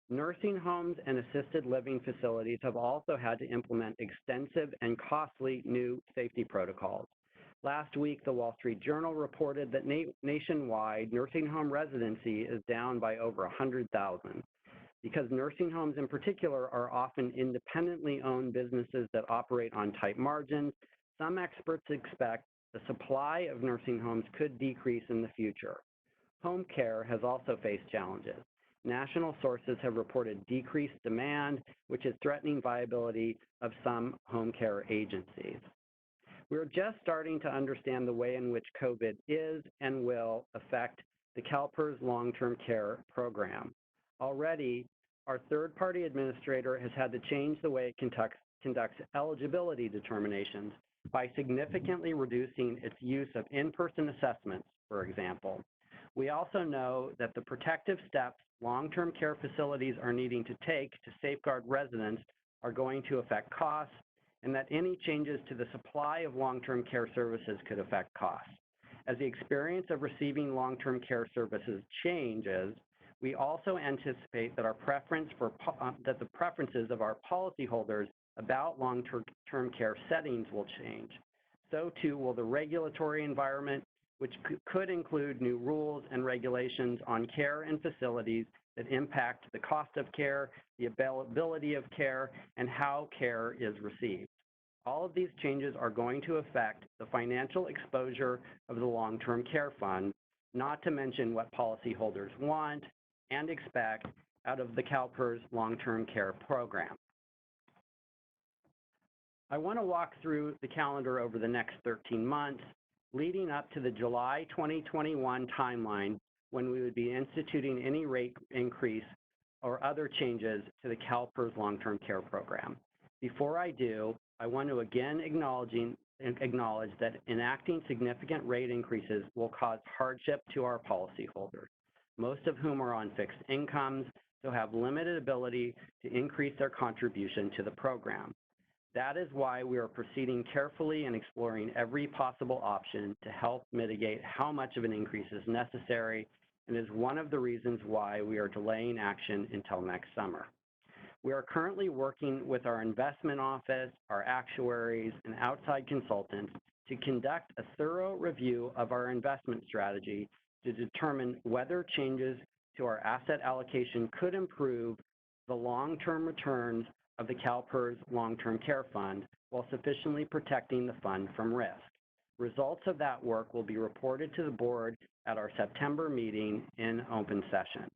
Speaker 6: Nursing homes and assisted living facilities have also had to implement extensive and costly new safety protocols. Last week, the Wall Street Journal reported that nationwide nursing home residency is down by over 100,000. Because nursing homes in particular are often independently owned businesses that operate on tight margins, some experts expect the supply of nursing homes could decrease in the future. Home care has also faced challenges. National sources have reported decreased demand, which is threatening viability of some home care agencies. We're just starting to understand the way in which COVID is and will affect the CalPERS long-term care program. Already, our third-party administrator has had to change the way it conducts eligibility determinations by significantly reducing its use of in-person assessments, for example. We also know that the protective steps long-term care facilities are needing to take to safeguard residents are going to affect costs, and that any changes to the supply of long-term care services could affect costs. As the experience of receiving long-term care services changes, we also anticipate that the preferences of our policyholders about long-term care settings will change. So too will the regulatory environment, which could include new rules and regulations on care and facilities that impact the cost of care, the availability of care, and how care is received. All of these changes are going to affect the financial exposure of the long-term care fund, not to mention what policyholders want and expect out of the CalPERS long-term care program. I want to walk through the calendar over the next 13 months, leading up to the July 2021 timeline when we would be instituting any rate increase or other changes to the CalPERS long-term care program. Before I do, I want to again acknowledge that enacting significant rate increases will cause hardship to our policyholders, most of whom are on fixed incomes, so have limited ability to increase their contribution to the program. That is why we are proceeding carefully and exploring every possible option to help mitigate how much of an increase is necessary, and is one of the reasons why we are delaying action until next summer. We are currently working with our investment office, our actuaries, and outside consultants to conduct a thorough review of our investment strategy to determine whether changes to our asset allocation could improve the long-term returns of the CalPERS long-term care fund while sufficiently protecting the fund from risk. Results of that work will be reported to the board at our September meeting in open session.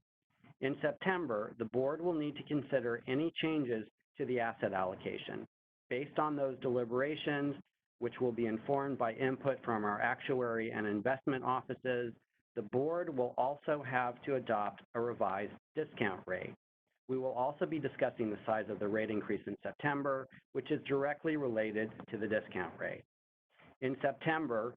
Speaker 6: In September, the board will need to consider any changes to the asset allocation. Based on those deliberations, which will be informed by input from our actuary and investment offices, the board will also have to adopt a revised discount rate. We will also be discussing the size of the rate increase in September, which is directly related to the discount rate. In September,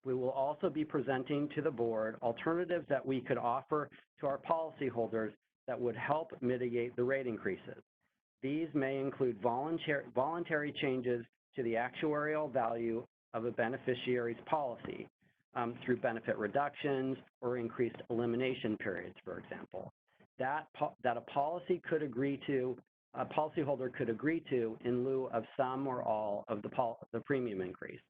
Speaker 6: we will also be presenting to the board alternatives that we could offer to our policyholders that would help mitigate the rate increases. These may include voluntary changes to the actuarial value of a beneficiary's policy through benefit reductions or increased elimination periods, for example, that a policyholder could agree to in lieu of some or all of the premium increase.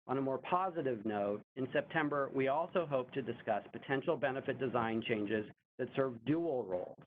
Speaker 6: On a more positive note, in September, we also hope to discuss potential benefit design changes that serve dual roles.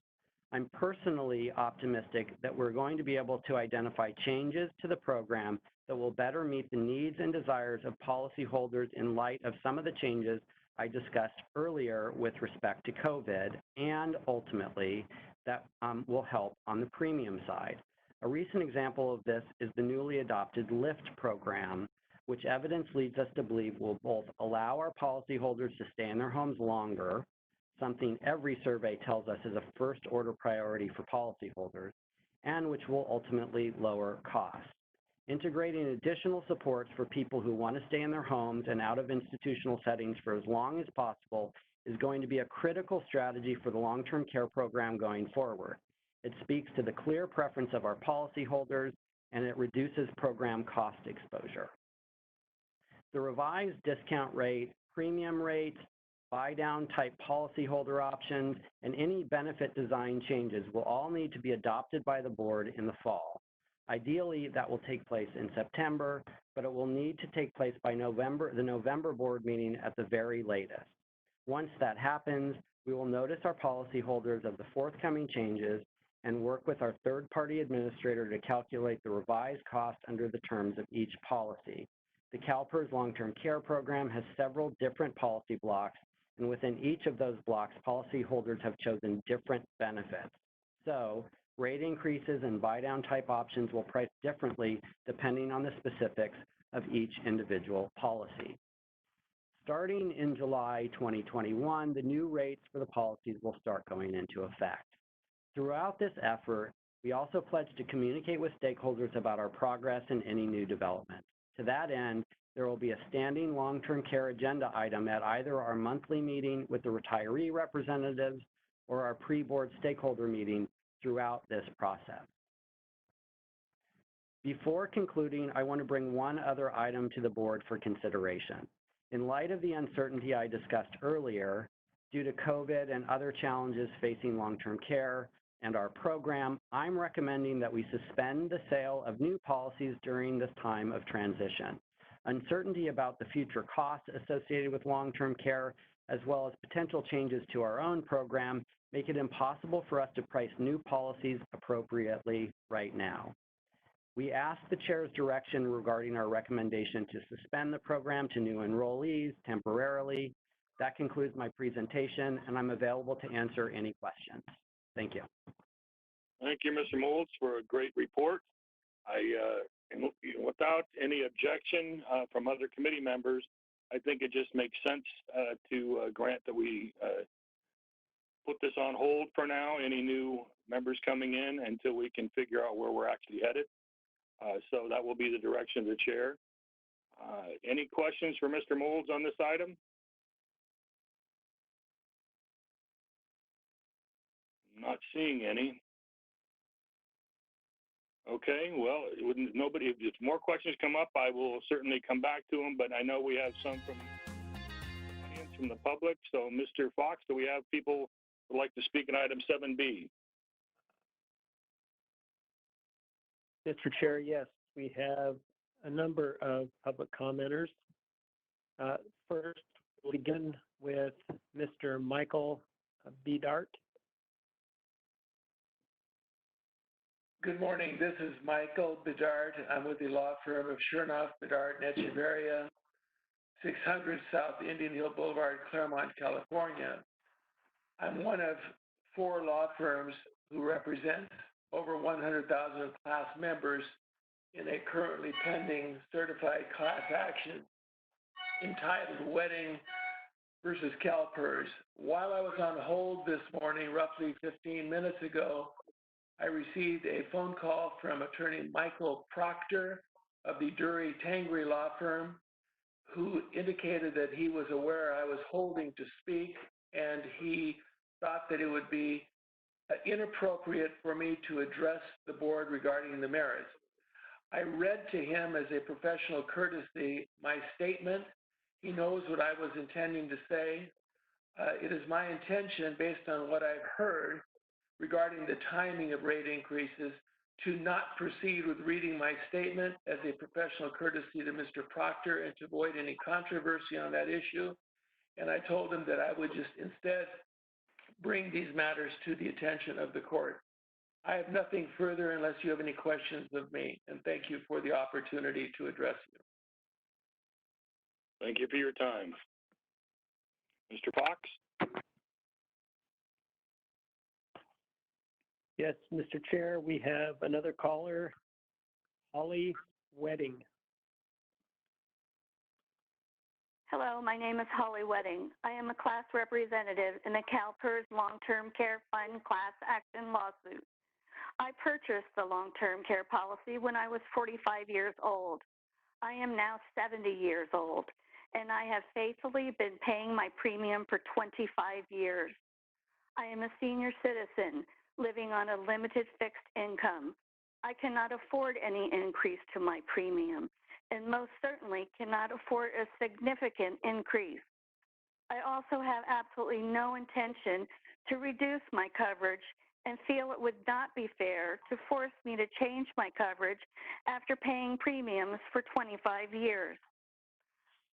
Speaker 6: I'm personally optimistic that we're going to be able to identify changes to the program that will better meet the needs and desires of policyholders in light of some of the changes I discussed earlier with respect to COVID, and ultimately that will help on the premium side. A recent example of this is the newly adopted LIFT program, which evidence leads us to believe will both allow our policyholders to stay in their homes longer, something every survey tells us is a first-order priority for policyholders, and which will ultimately lower costs. Integrating additional supports for people who want to stay in their homes and out of institutional settings for as long as possible is going to be a critical strategy for the long-term care program going forward. It speaks to the clear preference of our policyholders, and it reduces program cost exposure. The revised discount rate, premium rates, buy-down type policyholder options, and any benefit design changes will all need to be adopted by the board in the fall. Ideally, that will take place in September, but it will need to take place by the November board meeting at the very latest. Once that happens, we will notice our policyholders of the forthcoming changes and work with our third-party administrator to calculate the revised cost under the terms of each policy. The CalPERS long-term care program has several different policy blocks, and within each of those blocks, policyholders have chosen different benefits. So, rate increases and buy-down type options will price differently depending on the specifics of each individual policy. Starting in July 2021, the new rates for the policies will start going into effect. Throughout this effort, we also pledge to communicate with stakeholders about our progress and any new developments. To that end, there will be a standing long-term care agenda item at either our monthly meeting with the retiree representatives or our pre-board stakeholder meeting throughout this process. Before concluding, I want to bring one other item to the board for consideration. In light of the uncertainty I discussed earlier, due to COVID and other challenges facing long-term care and our program, I'm recommending that we suspend the sale of new policies during this time of transition. uncertainty about the future costs associated with long-term care, as well as potential changes to our own program, make it impossible for us to price new policies appropriately right now. We ask the chair's direction regarding our recommendation to suspend the program to new enrollees temporarily. That concludes my presentation, and I'm available to answer any questions. Thank you.
Speaker 2: Thank you, Mr. Molds, for a great report. And without any objection from other committee members, I think it just makes sense to grant that we put this on hold for now, any new members coming in, until we can figure out where we're actually headed. So that will be the direction of the chair. Any questions for Mr. Molds on this item? Not seeing any. Okay, well, if more questions come up, I will certainly come back to them, but I know we have some from the audience, from the public. So, Mr. Fox, do we have people who would like to speak on item 7B?
Speaker 11: Mr. Chair, yes, we have a number of public commenters. First, we'll begin with Mr. Michael Bedart.
Speaker 14: Good morning. This is Michael Bedard. I'm with the law firm of Chernoff, Bedard, and Echeverria, 600 South Indian Hill Boulevard, Claremont, California. I'm one of 4 law firms who represent over 100,000 class members in a currently pending certified class action entitled Wedding versus CalPERS. While I was on hold this morning, roughly 15 minutes ago, I received a phone call from attorney Michael Proctor of the Dury Tangri law firm, who indicated that he was aware I was holding to speak, and he thought that it would be inappropriate for me to address the board regarding the merits. I read to him as a professional courtesy my statement. He knows what I was intending to say. It is my intention, based on what I've heard regarding the timing of rate increases, to not proceed with reading my statement as a professional courtesy to Mr. Proctor and to avoid any controversy on that issue. And I told him that I would just instead bring these matters to the attention of the court. I have nothing further unless you have any questions of me, and thank you for the opportunity to address you.
Speaker 2: Thank you for your time. Mr. Fox?
Speaker 11: Yes, Mr. Chair, we have another caller, Holly Wedding.
Speaker 15: Hello, my name is Holly Wedding. I am a class representative in the CalPERS Long-Term Care Fund class action lawsuit. I purchased the long-term care policy when I was 45 years old. I am now 70 years old, and I have faithfully been paying my premium for 25 years. I am a senior citizen living on a limited fixed income. I cannot afford any increase to my premium, and most certainly cannot afford a significant increase. I also have absolutely no intention to reduce my coverage and feel it would not be fair to force me to change my coverage after paying premiums for 25 years.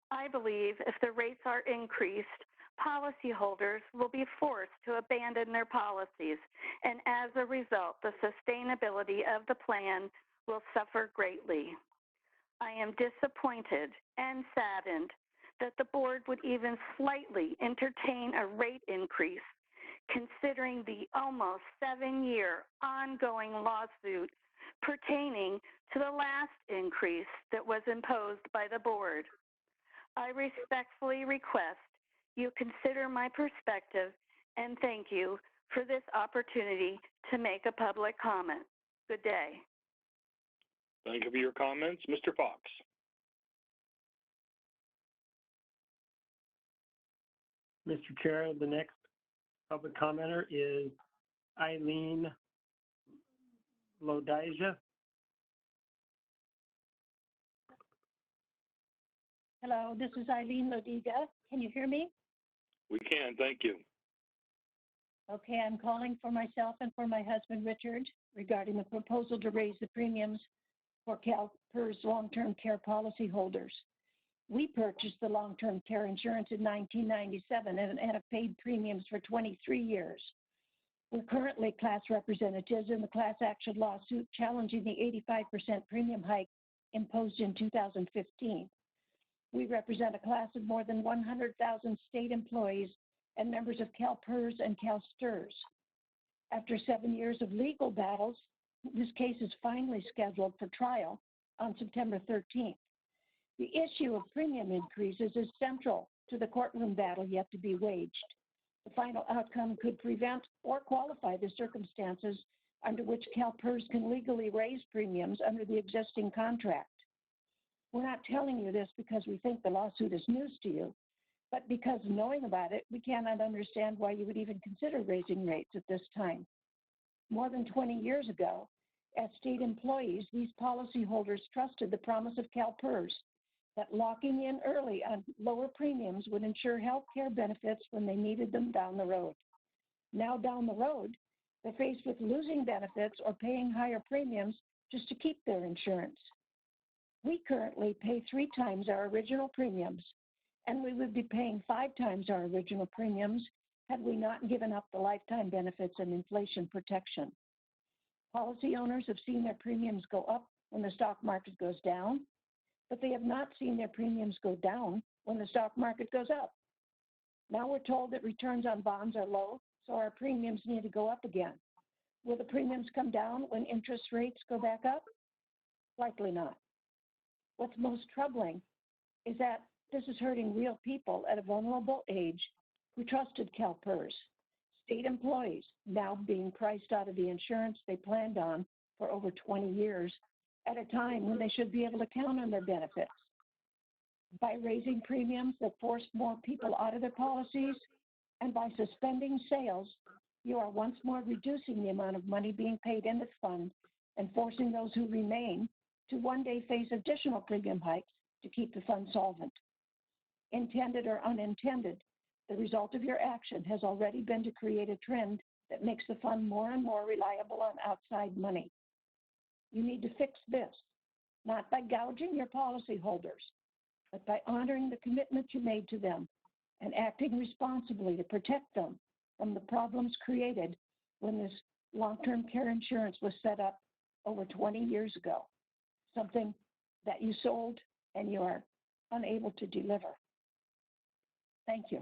Speaker 15: I believe if the rates are increased, policyholders will be forced to abandon their policies, and as a result, the sustainability of the plan will suffer greatly. I am disappointed and saddened that the board would even slightly entertain a rate increase, considering the almost 7-year ongoing lawsuit pertaining to the last increase that was imposed by the board. I respectfully request you consider my perspective, and thank you for this opportunity to make a public comment. Good day.
Speaker 2: Thank you for your comments. Mr. Fox?
Speaker 11: Mr. Chair, the next public commenter is Eileen Lodija.
Speaker 16: Hello, this is Eileen Lodija. Can you hear me?
Speaker 2: We can, thank you.
Speaker 16: Okay, I'm calling for myself and for my husband, Richard, regarding the proposal to raise the premiums for CalPERS long-term care policy holders. We purchased the long-term care insurance in 1997 and have paid premiums for 23 years. We're currently class representatives in the class action lawsuit challenging the 85% premium hike imposed in 2015. We represent a class of more than 100,000 state employees and members of CalPERS and CalSTRS. After 7 years of legal battles, this case is finally scheduled for trial on September 13th. The issue of premium increases is central to the courtroom battle yet to be waged. The final outcome could prevent or qualify the circumstances under which CalPERS can legally raise premiums under the existing contract. We're not telling you this because we think the lawsuit is news to you, but because knowing about it, we cannot understand why you would even consider raising rates at this time. More than 20 years ago, as state employees, these policyholders trusted the promise of CalPERS that locking in early on lower premiums would ensure health care benefits when they needed them down the road. Now down the road, they're faced with losing benefits or paying higher premiums just to keep their insurance. We currently pay 3 times our original premiums, and we would be paying 5 times our original premiums had we not given up the lifetime benefits and inflation protection. Policy owners have seen their premiums go up when the stock market goes down, but they have not seen their premiums go down when the stock market goes up. Now we're told that returns on bonds are low, so our premiums need to go up again. Will the premiums come down when interest rates go back up? Likely not. What's most troubling is that this is hurting real people at a vulnerable age who trusted CalPERS. State employees now being priced out of the insurance they planned on for over 20 years at a time when they should be able to count on their benefits. By raising premiums that force more people out of their policies and by suspending sales, you are once more reducing the amount of money being paid in this fund and forcing those who remain to one day face additional premium hikes to keep the fund solvent. Intended or unintended, the result of your action has already been to create a trend that makes the fund more and more reliable on outside money. You need to fix this, not by gouging your policyholders, but by honoring the commitment you made to them and acting responsibly to protect them from the problems created when this long-term care insurance was set up over 20 years ago, something that you sold and you are unable to deliver. Thank you.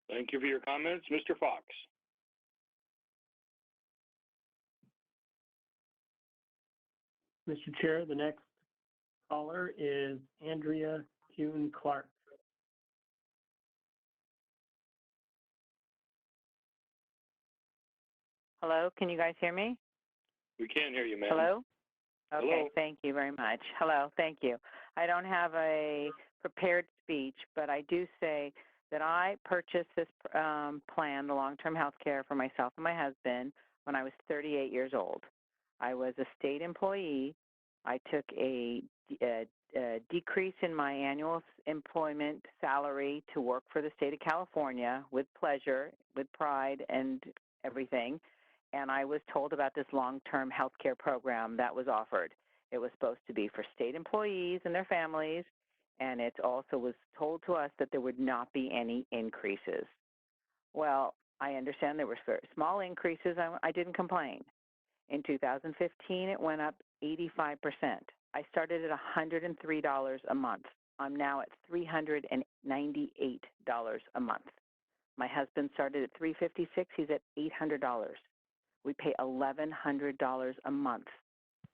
Speaker 2: Thank you for your comments. Mr. Fox.
Speaker 11: Mr. Chair, the next caller is Andrea Kuhn Clark.
Speaker 17: Hello, can you guys hear me?
Speaker 2: We can hear you, ma'am.
Speaker 17: Hello? Okay,
Speaker 2: Hello.
Speaker 17: Thank you very much. Hello, thank you. I don't have a prepared speech, but I do say that I purchased this plan, the long-term health care for myself and my husband, when I was 38 years old. I was a state employee. I took a decrease in my annual employment salary to work for the state of California with pleasure, with pride and everything. And I was told about this long-term health care program that was offered. It was supposed to be for state employees and their families, and it also was told to us that there would not be any increases. Well, I understand there were small increases. I didn't complain. In 2015, it went up 85%. I started at $103 a month. I'm now at $398 a month. My husband started at $356. He's at $800. We pay $1,100 a month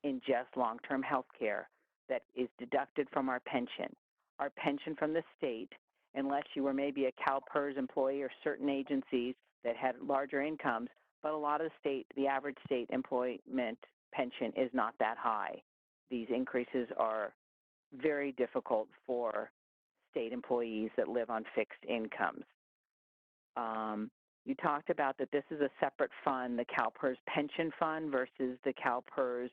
Speaker 17: in just long-term health care that is deducted from our pension. Our pension from the state, unless you were maybe a CalPERS employee or certain agencies that had larger incomes, but a lot of the average state employment pension is not that high. These increases are very difficult for state employees that live on fixed incomes. You talked about that this is a separate fund, the CalPERS pension fund versus the CalPERS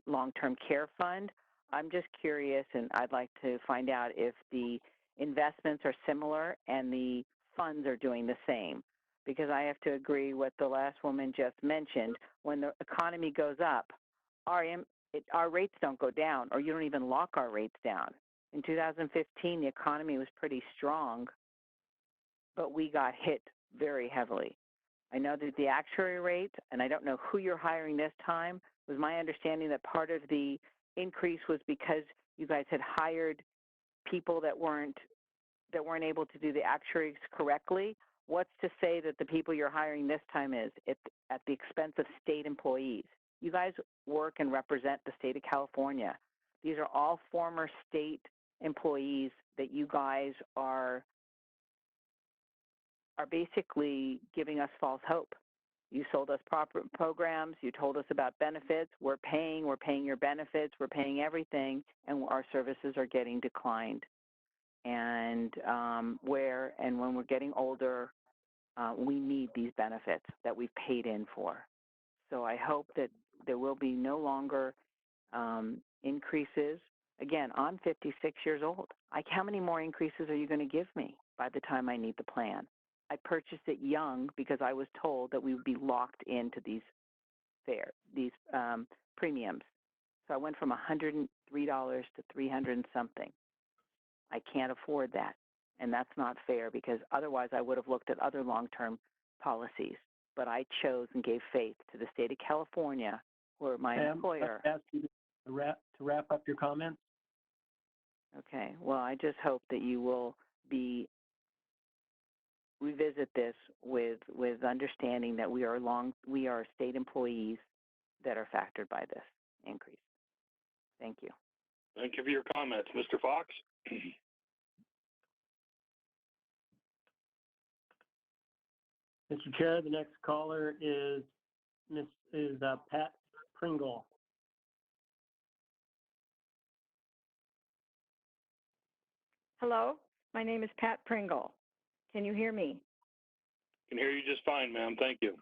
Speaker 17: long-term care fund. I'm just curious, and I'd like to find out if the investments are similar and the funds are doing the same. Because I have to agree with the last woman just mentioned, when the economy goes up, our rates don't go down, or you don't even lock our rates down. In 2015, the economy was pretty strong, but we got hit very heavily. I know that the actuary rate, and I don't know who you're hiring this time, was my understanding that part of the increase was because you guys had hired people that weren't able to do the actuaries correctly. What's to say that the people you're hiring this time is at the expense of state employees? You guys work and represent the state of California. These are all former state employees that you guys are basically giving us false hope. You sold us proper programs. You told us about benefits. We're paying your benefits. We're paying everything, and our services are getting declined. And when we're getting older, we need these benefits that we've paid in for. So I hope that there will be no longer increases. Again, I'm 56 years old. How many more increases are you going to give me by the time I need the plan? I purchased it young because I was told that we would be locked into these premiums. So I went from $103 to 300 and something. I can't afford that, and that's not fair because otherwise I would have looked at other long-term policies. But I chose and gave faith to the state of California, where my employer.
Speaker 11: I'll ask you to wrap up your comments.
Speaker 17: Okay. Well, I just hope that you will revisit this with understanding that we are state employees that are factored by this increase. Thank you.
Speaker 2: Thank you for your comments. Mr. Fox?
Speaker 11: Mr. Chair, the next caller is Pat Pringle.
Speaker 18: Hello, my name is Pat Pringle. Can you hear me?
Speaker 2: Can hear you just fine, ma'am. Thank you.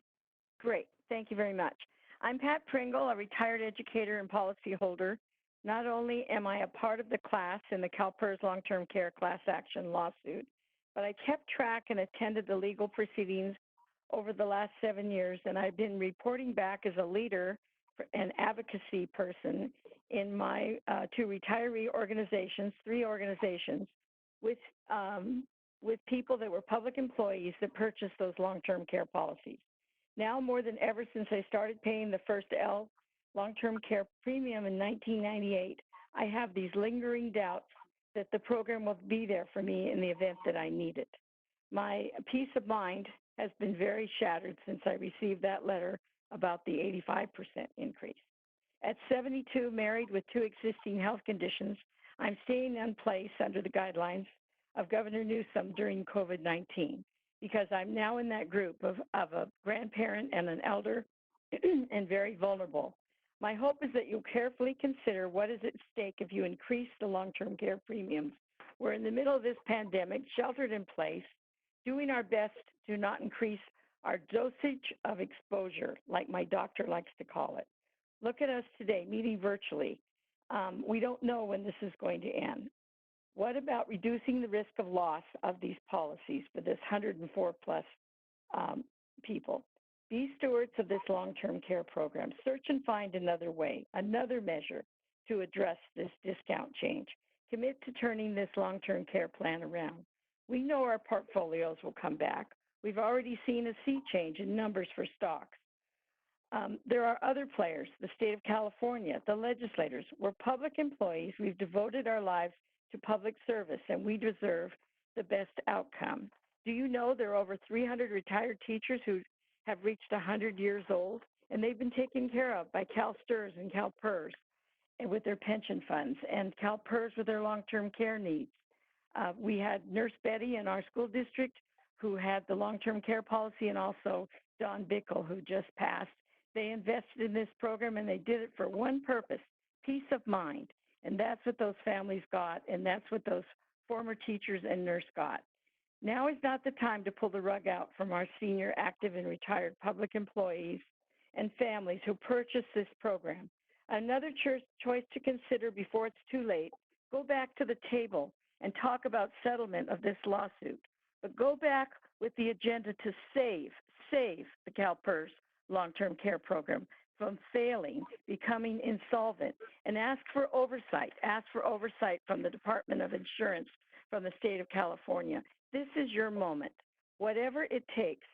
Speaker 18: Great. Thank you very much. I'm Pat Pringle, a retired educator and policyholder. Not only am I a part of the class in the CalPERS long-term care class action lawsuit, but I kept track and attended the legal proceedings over the last 7 years, and I've been reporting back as a leader and advocacy person in my 2 retiree organizations, 3 organizations, with people that were public employees that purchased those long-term care policies. Now more than ever, since I started paying the first L long-term care premium in 1998, I have these lingering doubts that the program will be there for me in the event that I need it. My peace of mind has been very shattered since I received that letter about the 85% increase. At 72, married with 2 existing health conditions, I'm staying in place under the guidelines of Governor Newsom during COVID-19 because I'm now in that group of a grandparent and an elder and very vulnerable. My hope is that you'll carefully consider what is at stake if you increase the long-term care premiums. We're in the middle of this pandemic, sheltered in place, doing our best to not increase our dosage of exposure, like my doctor likes to call it. Look at us today, meeting virtually. We don't know when this is going to end. What about reducing the risk of loss of these policies for this 104 plus people? Be stewards of this long-term care program. Search and find another way, another measure to address this discount change. Commit to turning this long-term care plan around. We know our portfolios will come back. We've already seen a sea change in numbers for stocks. There are other players, the state of California, the legislators. We're public employees. We've devoted our lives to public service, and we deserve the best outcome. Do you know there are over 300 retired teachers who have reached 100 years old, and they've been taken care of by CalSTRS and CalPERS and with their pension funds, and CalPERS with their long-term care needs. We had Nurse Betty in our school district who had the long-term care policy, and also Don Bickle, who just passed. They invested in this program, and they did it for one purpose, peace of mind. And that's what those families got, and that's what those former teachers and nurse got. Now is not the time to pull the rug out from our senior, active, and retired public employees and families who purchased this program. Another choice to consider before it's too late, go back to the table and talk about settlement of this lawsuit. But go back with the agenda to save the CalPERS long-term care program. from failing, becoming insolvent, and ask for oversight. Ask for oversight from the Department of Insurance from the state of California. This is your moment. Whatever it takes,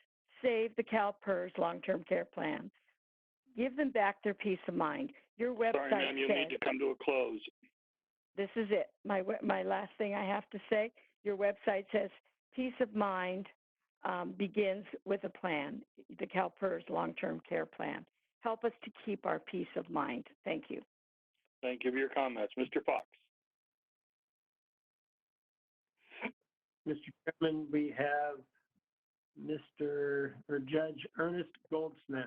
Speaker 18: save the CalPERS long-term care plan. Give them back their peace of mind. Your website
Speaker 2: Sorry, ma'am, you need to come to a close.
Speaker 18: this is it. My last thing I have to say, your website says peace of mind begins with a plan, the CalPERS long-term care plan. Help us to keep our peace of mind. Thank you.
Speaker 2: Thank you for your comments. Mr. Fox.
Speaker 11: Mr. Chairman, we have Judge Ernest Goldsmith.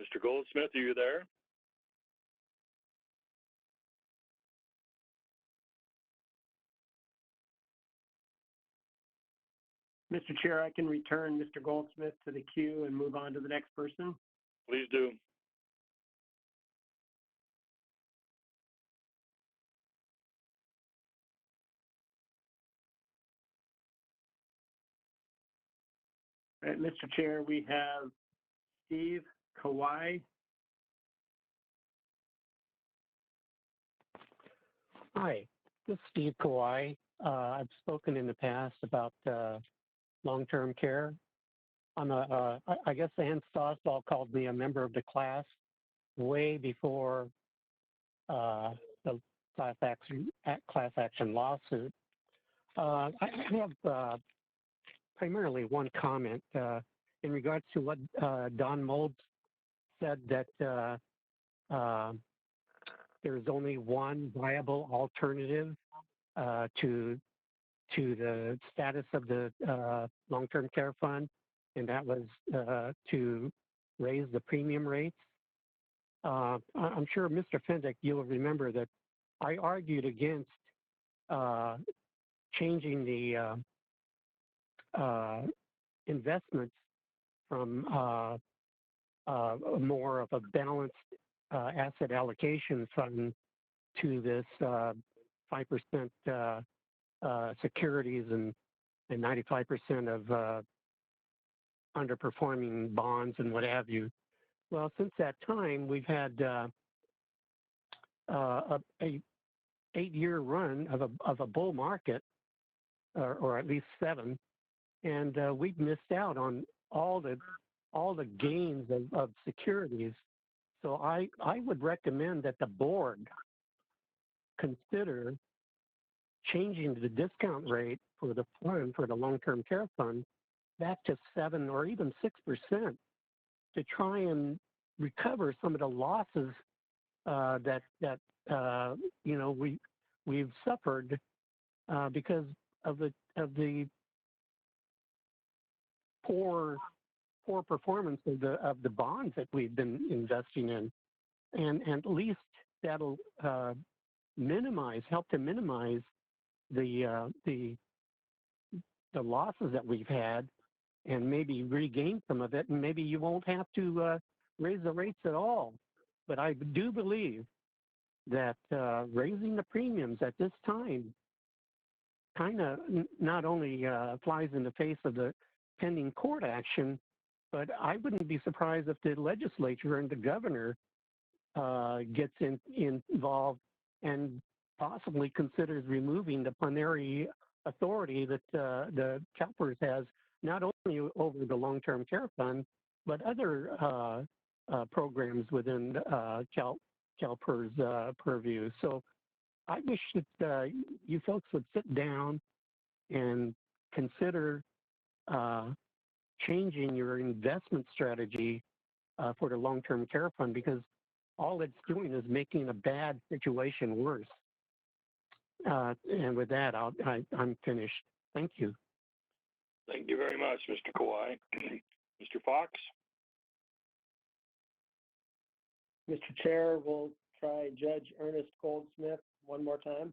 Speaker 2: Mr. Goldsmith, are you there?
Speaker 11: Mr. Chair, I can return Mr. Goldsmith to the queue and move on to the next person.
Speaker 2: Please do.
Speaker 11: All right, Mr. Chair, we have Steve Kawai.
Speaker 19: Hi, this is Steve Kawai. I've spoken in the past about long-term care. I'm I guess Ann Stoswell called me a member of the class way before the class action lawsuit. I have primarily one comment in regards to what Don Molds said, that there's only one viable alternative to the status of the long-term care fund, and that was to raise the premium rates. I'm sure, Mr. Fendick, you'll remember that I argued against changing the investments from more of a balanced asset allocation fund to this 5% securities and 95% of underperforming bonds and what have you. Well, since that time, we've had a 8-year run of a bull market, or at least 7, and we've missed out on all the gains of securities. So I would recommend that the board consider changing the discount rate for the fund, for the long-term care fund, back to 7 or even 6% to try and recover some of the losses that you know we've suffered because of the poor performance of the bonds that we've been investing in, and at least that'll help to minimize the losses that we've had, and maybe regain some of it, and maybe you won't have to raise the rates at all. But I do believe that raising the premiums at this time kind of not only flies in the face of the pending court action, but I wouldn't be surprised if the legislature and the governor gets involved and possibly considers removing the plenary authority that the CalPERS has, not only over the long-term care fund, but other programs within CalPERS purview. So I wish that you folks would sit down and consider changing your investment strategy for the long-term care fund, because all it's doing is making a bad situation worse. And with that, I'm finished. Thank you.
Speaker 2: Thank you very much, Mr. Kawai. Mr. Fox?
Speaker 11: Mr. Chair, we'll try Judge Ernest Goldsmith one more time.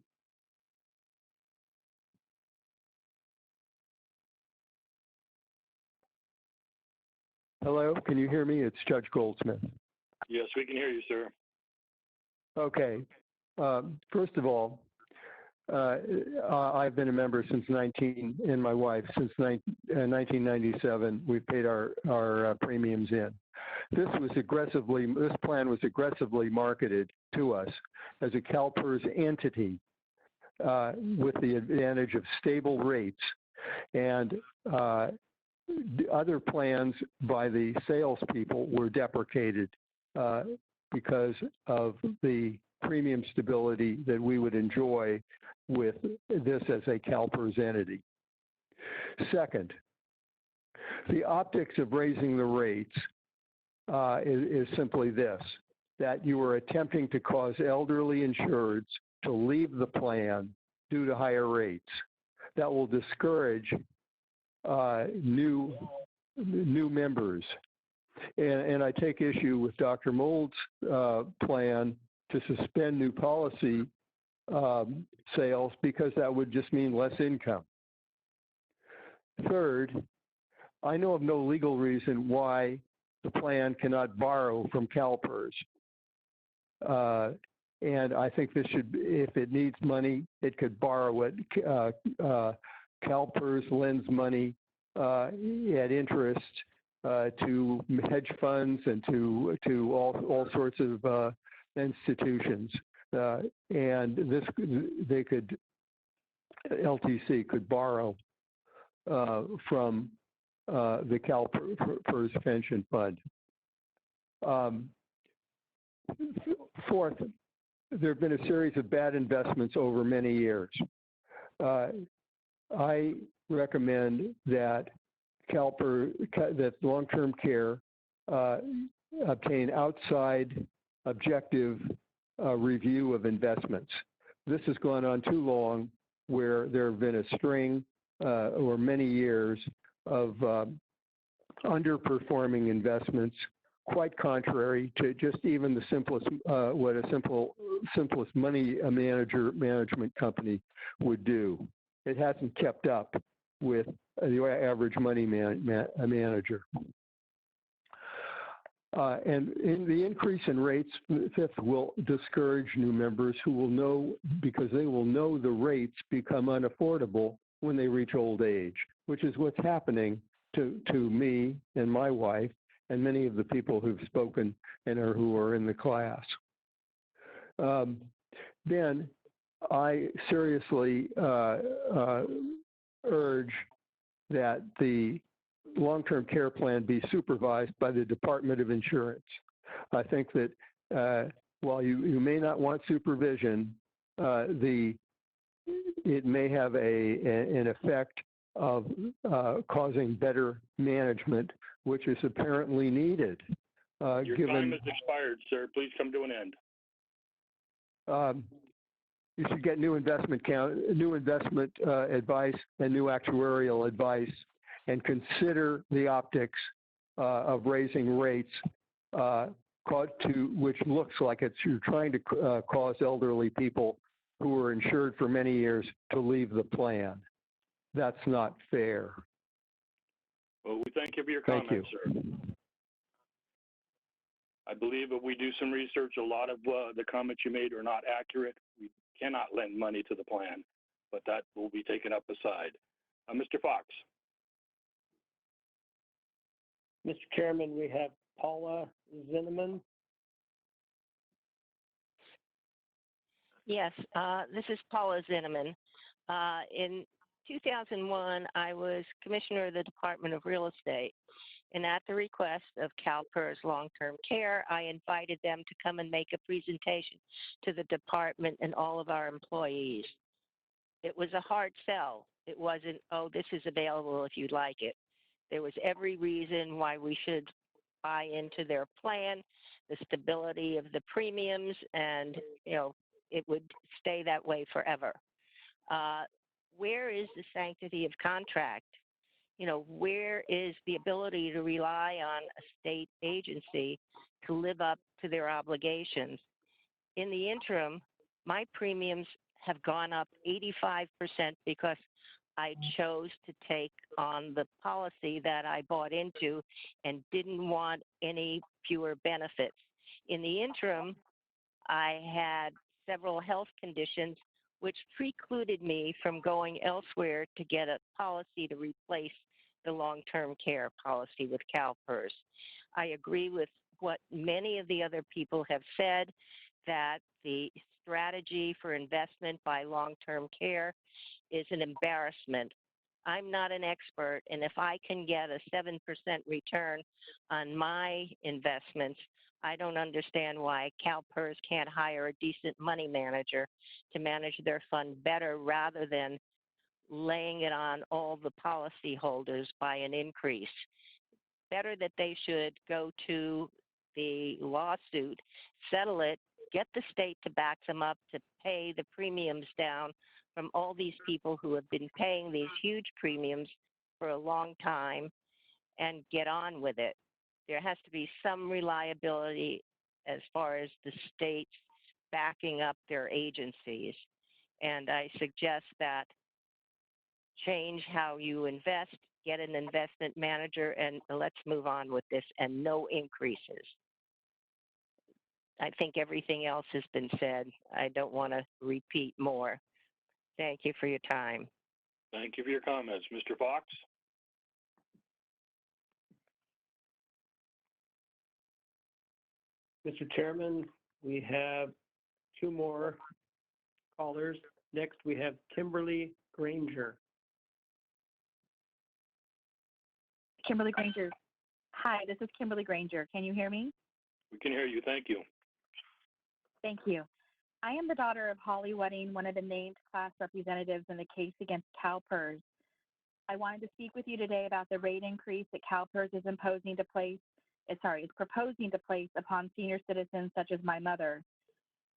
Speaker 20: Hello, can you hear me? It's Judge Goldsmith.
Speaker 2: Yes, we can hear you, sir.
Speaker 20: Okay. First of all, I've been a member since and my wife since 1997. We've paid our premiums in. This plan was aggressively marketed to us as a CalPERS entity with the advantage of stable rates, and other plans by the salespeople were deprecated because of the premium stability that we would enjoy with this as a CalPERS entity. Second, the optics of raising the rates is simply this, that you are attempting to cause elderly insureds to leave the plan due to higher rates. That will discourage new members. And I take issue with Dr. Mold's plan to suspend new policy sales because that would just mean less income. Third, I know of no legal reason why the plan cannot borrow from CalPERS. And I think this should, if it needs money, it could borrow it. CalPERS lends money at interest to hedge funds and to all sorts of institutions, and LTC could borrow from the CalPERS pension fund. Fourth, there have been a series of bad investments over many years. I recommend that that long-term care obtain outside objective review of investments. This has gone on too long, where there have been a string or many years of underperforming investments, quite contrary to just even the simplest simplest money management company would do. It hasn't kept up with the average money manager. And the increase in rates, fifth, will discourage new members who will know, because they will know the rates become unaffordable when they reach old age, which is what's happening to me and my wife and many of the people who've spoken and who are in the class. Then I seriously urge that the long-term care plan be supervised by the Department of Insurance. I think that while you may not want supervision, it may have an effect of causing better management, which is apparently needed.
Speaker 2: Your time has expired, sir. Please come to an end.
Speaker 20: You should get new investment advice and new actuarial advice, and consider the optics of raising rates, which looks like you're trying to cause elderly people who were insured for many years to leave the plan. That's not fair.
Speaker 2: Well, we thank you for your comments, sir. I believe if we do some research, a lot of the comments you made are not accurate. We cannot lend money to the plan, but that will be taken up aside. Mr. Fox.
Speaker 11: Mr. Chairman, we have Paula Zinnemann.
Speaker 21: Yes, this is Paula Zinnemann. In 2001, I was Commissioner of the Department of Real Estate, and at the request of CalPERS Long-Term Care, I invited them to come and make a presentation to the department and all of our employees. It was a hard sell. It wasn't, oh, this is available if you'd like it. There was every reason why we should buy into their plan, the stability of the premiums, and, it would stay that way forever. Where is the sanctity of contract? Where is the ability to rely on a state agency to live up to their obligations? In the interim, my premiums have gone up 85% because I chose to take on the policy that I bought into and didn't want any fewer benefits. In the interim, I had several health conditions which precluded me from going elsewhere to get a policy to replace the long-term care policy with CalPERS. I agree with what many of the other people have said, that the strategy for investment by long-term care is an embarrassment. I'm not an expert, and if I can get a 7% return on my investments, I don't understand why CalPERS can't hire a decent money manager to manage their fund better rather than laying it on all the policyholders by an increase. Better that they should go to the lawsuit, settle it, get the state to back them up to pay the premiums down from all these people who have been paying these huge premiums for a long time, and get on with it. There has to be some reliability as far as the states backing up their agencies. And I suggest that change how you invest, get an investment manager, and let's move on with this, and no increases. I think everything else has been said. I don't want to repeat more. Thank you for your time.
Speaker 2: Thank you for your comments. Mr. Fox?
Speaker 11: Mr. Chairman, we have two more callers. Next, we have Kimberly Granger.
Speaker 8: Kimberly Granger. Hi, this is Kimberly Granger. Can you hear me?
Speaker 2: We can hear you. Thank you.
Speaker 8: Thank you. I am the daughter of Holly Wedding, one of the named class representatives in the case against CalPERS. I wanted to speak with you today about the rate increase that CalPERS is proposing to place upon senior citizens such as my mother.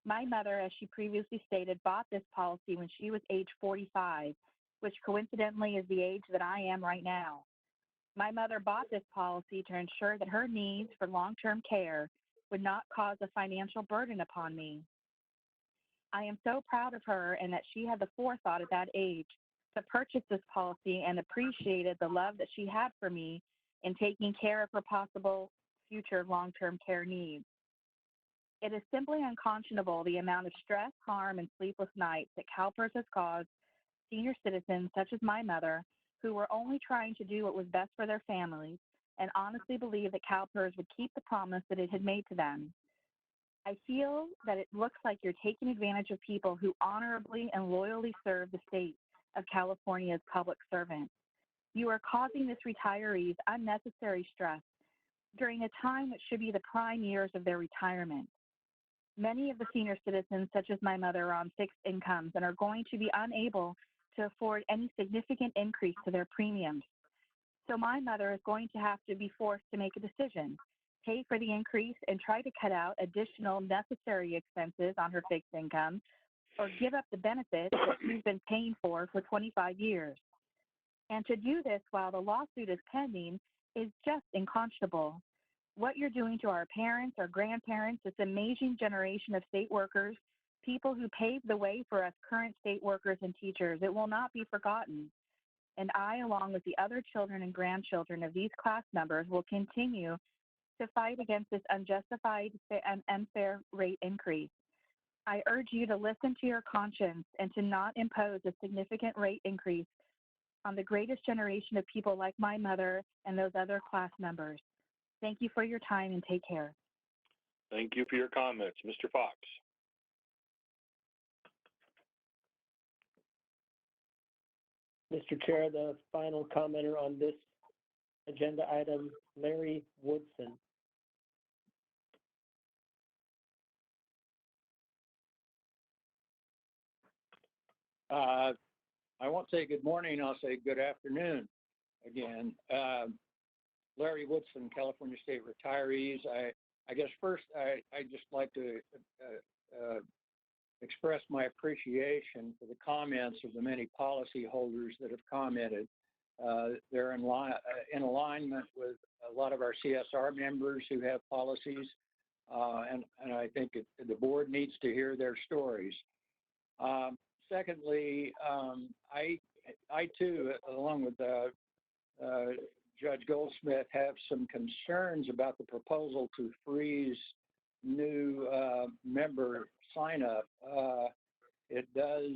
Speaker 8: My mother, as she previously stated, bought this policy when she was age 45, which coincidentally is the age that I am right now. My mother bought this policy to ensure that her needs for long-term care would not cause a financial burden upon me. I am so proud of her and that she had the forethought at that age to purchase this policy and appreciated the love that she had for me in taking care of her possible future long-term care needs. It is simply unconscionable the amount of stress, harm, and sleepless nights that CalPERS has caused senior citizens such as my mother, who were only trying to do what was best for their families and honestly believe that CalPERS would keep the promise that it had made to them. I feel that it looks like you're taking advantage of people who honorably and loyally serve the state of California as public servants. You are causing this retirees unnecessary stress during a time that should be the prime years of their retirement. Many of the senior citizens, such as my mother, are on fixed incomes and are going to be unable to afford any significant increase to their premiums. So my mother is going to have to be forced to make a decision, pay for the increase and try to cut out additional necessary expenses on her fixed income, or give up the benefits that she's been paying for 25 years. And to do this while the lawsuit is pending is just unconscionable. What you're doing to our parents, our grandparents, this amazing generation of state workers, people who paved the way for us current state workers and teachers, it will not be forgotten. And I, along with the other children and grandchildren of these class members, will continue to fight against this unjustified and unfair rate increase. I urge you to listen to your conscience and to not impose a significant rate increase on the greatest generation of people like my mother and those other class members. Thank you for your time and take care.
Speaker 2: Thank you for your comments. Mr. Fox?
Speaker 11: Mr. Chair, the final commenter on this agenda item, Larry Woodson.
Speaker 12: I won't say good morning, I'll say good afternoon again. Larry Woodson, California State Retirees. I guess first I just like to express my appreciation for the comments of the many policyholders that have commented. They're in alignment with a lot of our CSR members who have policies, and I think the board needs to hear their stories. Secondly, I too, along with Judge Goldsmith, have some concerns about the proposal to freeze new member sign up, it does,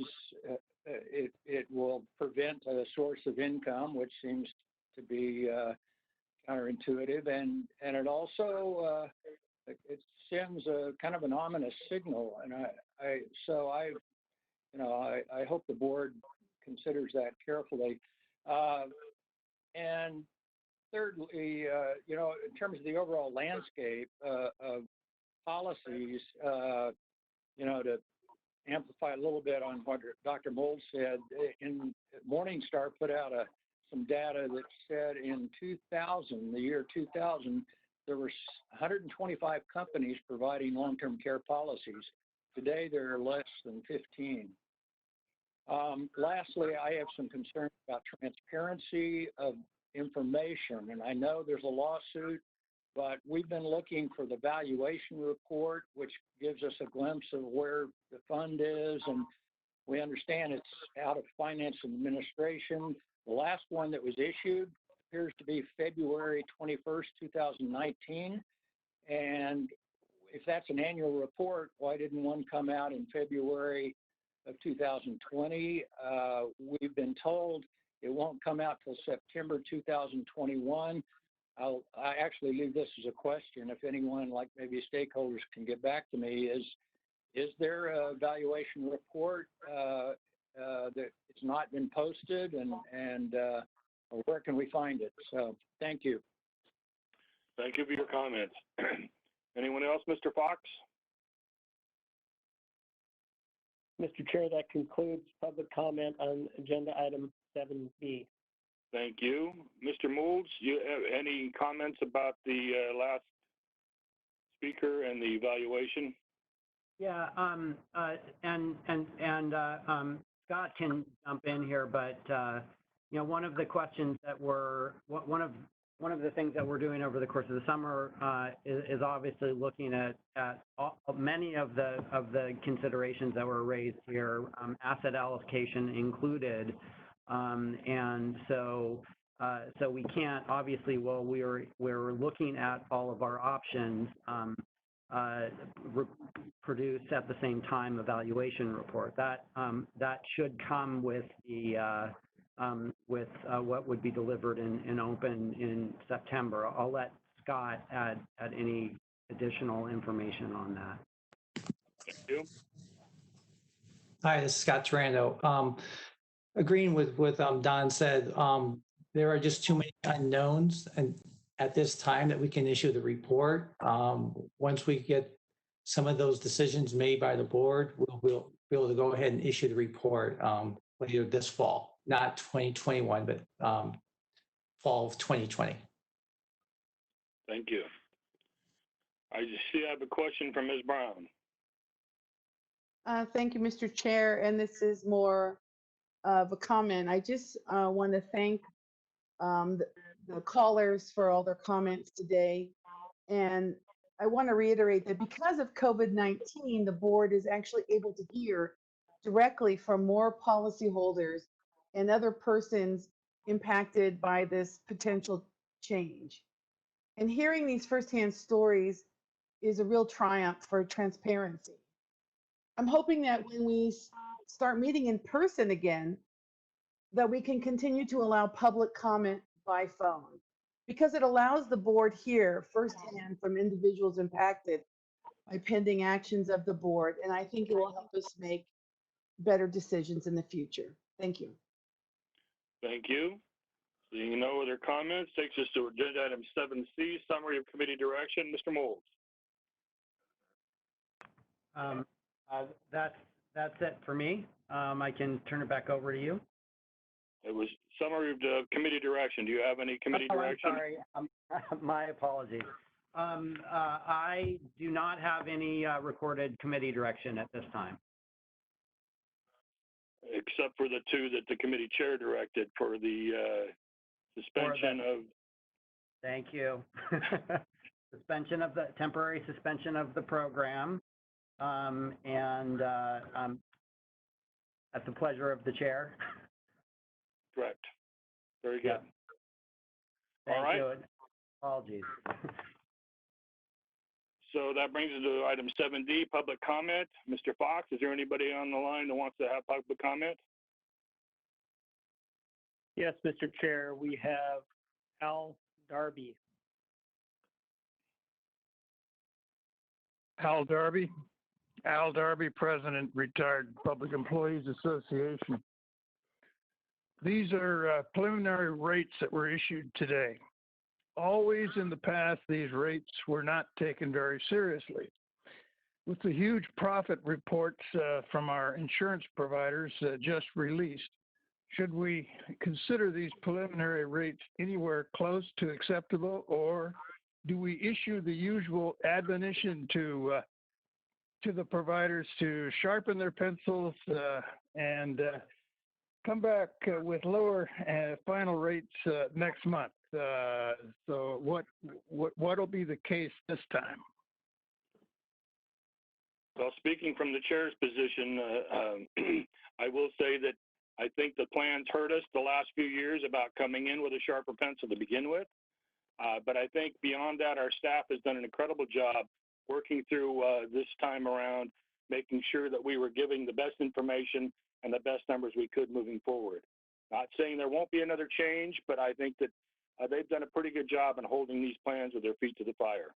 Speaker 12: it will prevent a source of income, which seems to be counterintuitive, and it also it sends a kind of an ominous signal, and I hope the board considers that carefully. And thirdly, in terms of the overall landscape of policies, to amplify a little bit on what Dr. Mold said, Morningstar put out some data that said in 2000, the year 2000, there were 125 companies providing long-term care policies. Today, there are less than 15. Lastly, I have some concerns about transparency of information, and I know there's a lawsuit, but we've been looking for the valuation report, which gives us a glimpse of where the fund is, and we understand it's out of finance and administration. The last one that was issued appears to be February 21st, 2019, and if that's an annual report, why didn't one come out in February of 2020? We've been told it won't come out till September 2021. I actually leave this as a question. If anyone, like maybe stakeholders, can get back to me, is there a valuation report that it's not been posted, and where can we find it? So thank you.
Speaker 2: Thank you for your comments. Anyone else, Mr. Fox?
Speaker 11: Mr. Chair, that concludes public comment on agenda item 7B.
Speaker 2: Thank you. Mr. Moulds, you have any comments about the last speaker and the evaluation?
Speaker 6: Yeah, Scott can jump in here, but one of the questions that one of the things that we're doing over the course of the summer is obviously looking at many of the considerations that were raised here, asset allocation included, and so we can't obviously, while we're looking at all of our options, produce at the same time a valuation report. That should come with the what would be delivered in open in September. I'll let Scott add any additional information on that.
Speaker 2: Thank you.
Speaker 4: Hi, this is Scott Tarando. Agreeing with what Don said, there are just too many unknowns and at this time that we can issue the report. Once we get some of those decisions made by the board, we'll be able to go ahead and issue the report later this fall, not 2021, but fall of 2020.
Speaker 2: Thank you. I just see I have a question from Ms. Brown.
Speaker 22: Thank you, Mr. Chair, and this is more of a comment. I just want to thank the callers for all their comments today. And I want to reiterate that because of COVID-19, the board is actually able to hear directly from more policyholders and other persons impacted by this potential change. And hearing these firsthand stories is a real triumph for transparency. I'm hoping that when we start meeting in person again, that we can continue to allow public comment by phone, because it allows the board here firsthand from individuals impacted by pending actions of the board. And I think it will help us make better decisions in the future. Thank you.
Speaker 2: Thank you. Seeing no other comments, takes us to agenda item 7C, summary of committee direction. Mr. Moulds.
Speaker 6: That's it for me. I can turn it back over to you.
Speaker 2: It was summary of the committee direction. Do you have any committee direction?
Speaker 6: I'm sorry. My apologies. I do not have any recorded committee direction at this time.
Speaker 2: Except for the two that the committee chair directed for the suspension of.
Speaker 6: Thank you. Temporary suspension of the program. And at the pleasure of the chair.
Speaker 2: Correct. Very good.
Speaker 6: Yep. Thank you. Apologies.
Speaker 2: So that brings us to item 7D, public comment. Mr. Fox, is there anybody on the line that wants to have public comment?
Speaker 11: Yes, Mr. Chair, we have Al Darby.
Speaker 3: Al Darby. Al Darby, President, Retired Public Employees Association. These are preliminary rates that were issued today. Always in the past, these rates were not taken very seriously. With the huge profit reports from our insurance providers just released, should we consider these preliminary rates anywhere close to acceptable, or do we issue the usual admonition to the providers to sharpen their pencils and come back with lower final rates next month? So what'll be the case this time?
Speaker 2: Well, speaking from the chair's position, I will say that I think the plans hurt us the last few years about coming in with a sharper pencil to begin with. But I think beyond that, our staff has done an incredible job working through this time around, making sure that we were giving the best information and the best numbers we could moving forward. Not saying there won't be another change, but I think that they've done a pretty good job in holding these plans with their feet to the fire.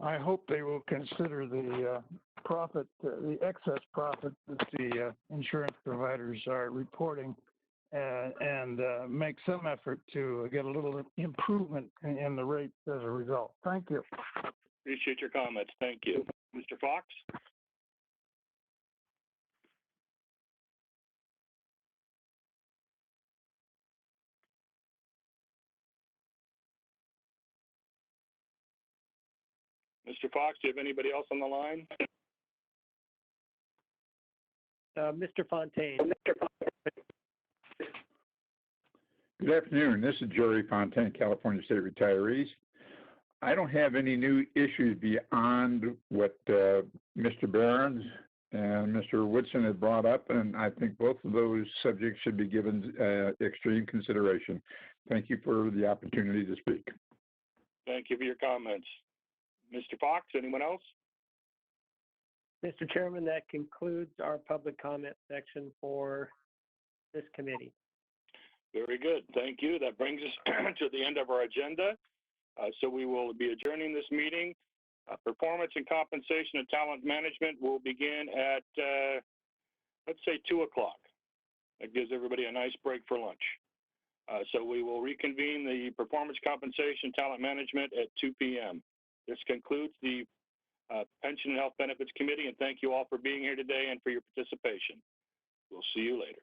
Speaker 3: I hope they will consider the profit, the excess profit that the insurance providers are reporting and make some effort to get a little improvement in the rates as a result. Thank you.
Speaker 2: Appreciate your comments. Thank you. Mr. Fox? Mr. Fox, do you have anybody else on the line?
Speaker 11: Mr. Fontaine.
Speaker 7: Good afternoon. This is Jerry Fontaine, California State Retirees. I don't have any new issues beyond what Mr. Behrens and Mr. Woodson had brought up, and I think both of those subjects should be given extreme consideration. Thank you for the opportunity to speak.
Speaker 2: Thank you for your comments. Mr. Fox, anyone else?
Speaker 11: Mr. Chairman, that concludes our public comment section for this committee.
Speaker 2: Very good. Thank you. That brings us to the end of our agenda. So we will be adjourning this meeting. Performance and compensation and talent management will begin at, let's say, 2 o'clock. That gives everybody a nice break for lunch. So we will reconvene the performance compensation talent management at 2 p.m. This concludes the Pension and Health Benefits Committee, and thank you all for being here today and for your participation. We'll see you later.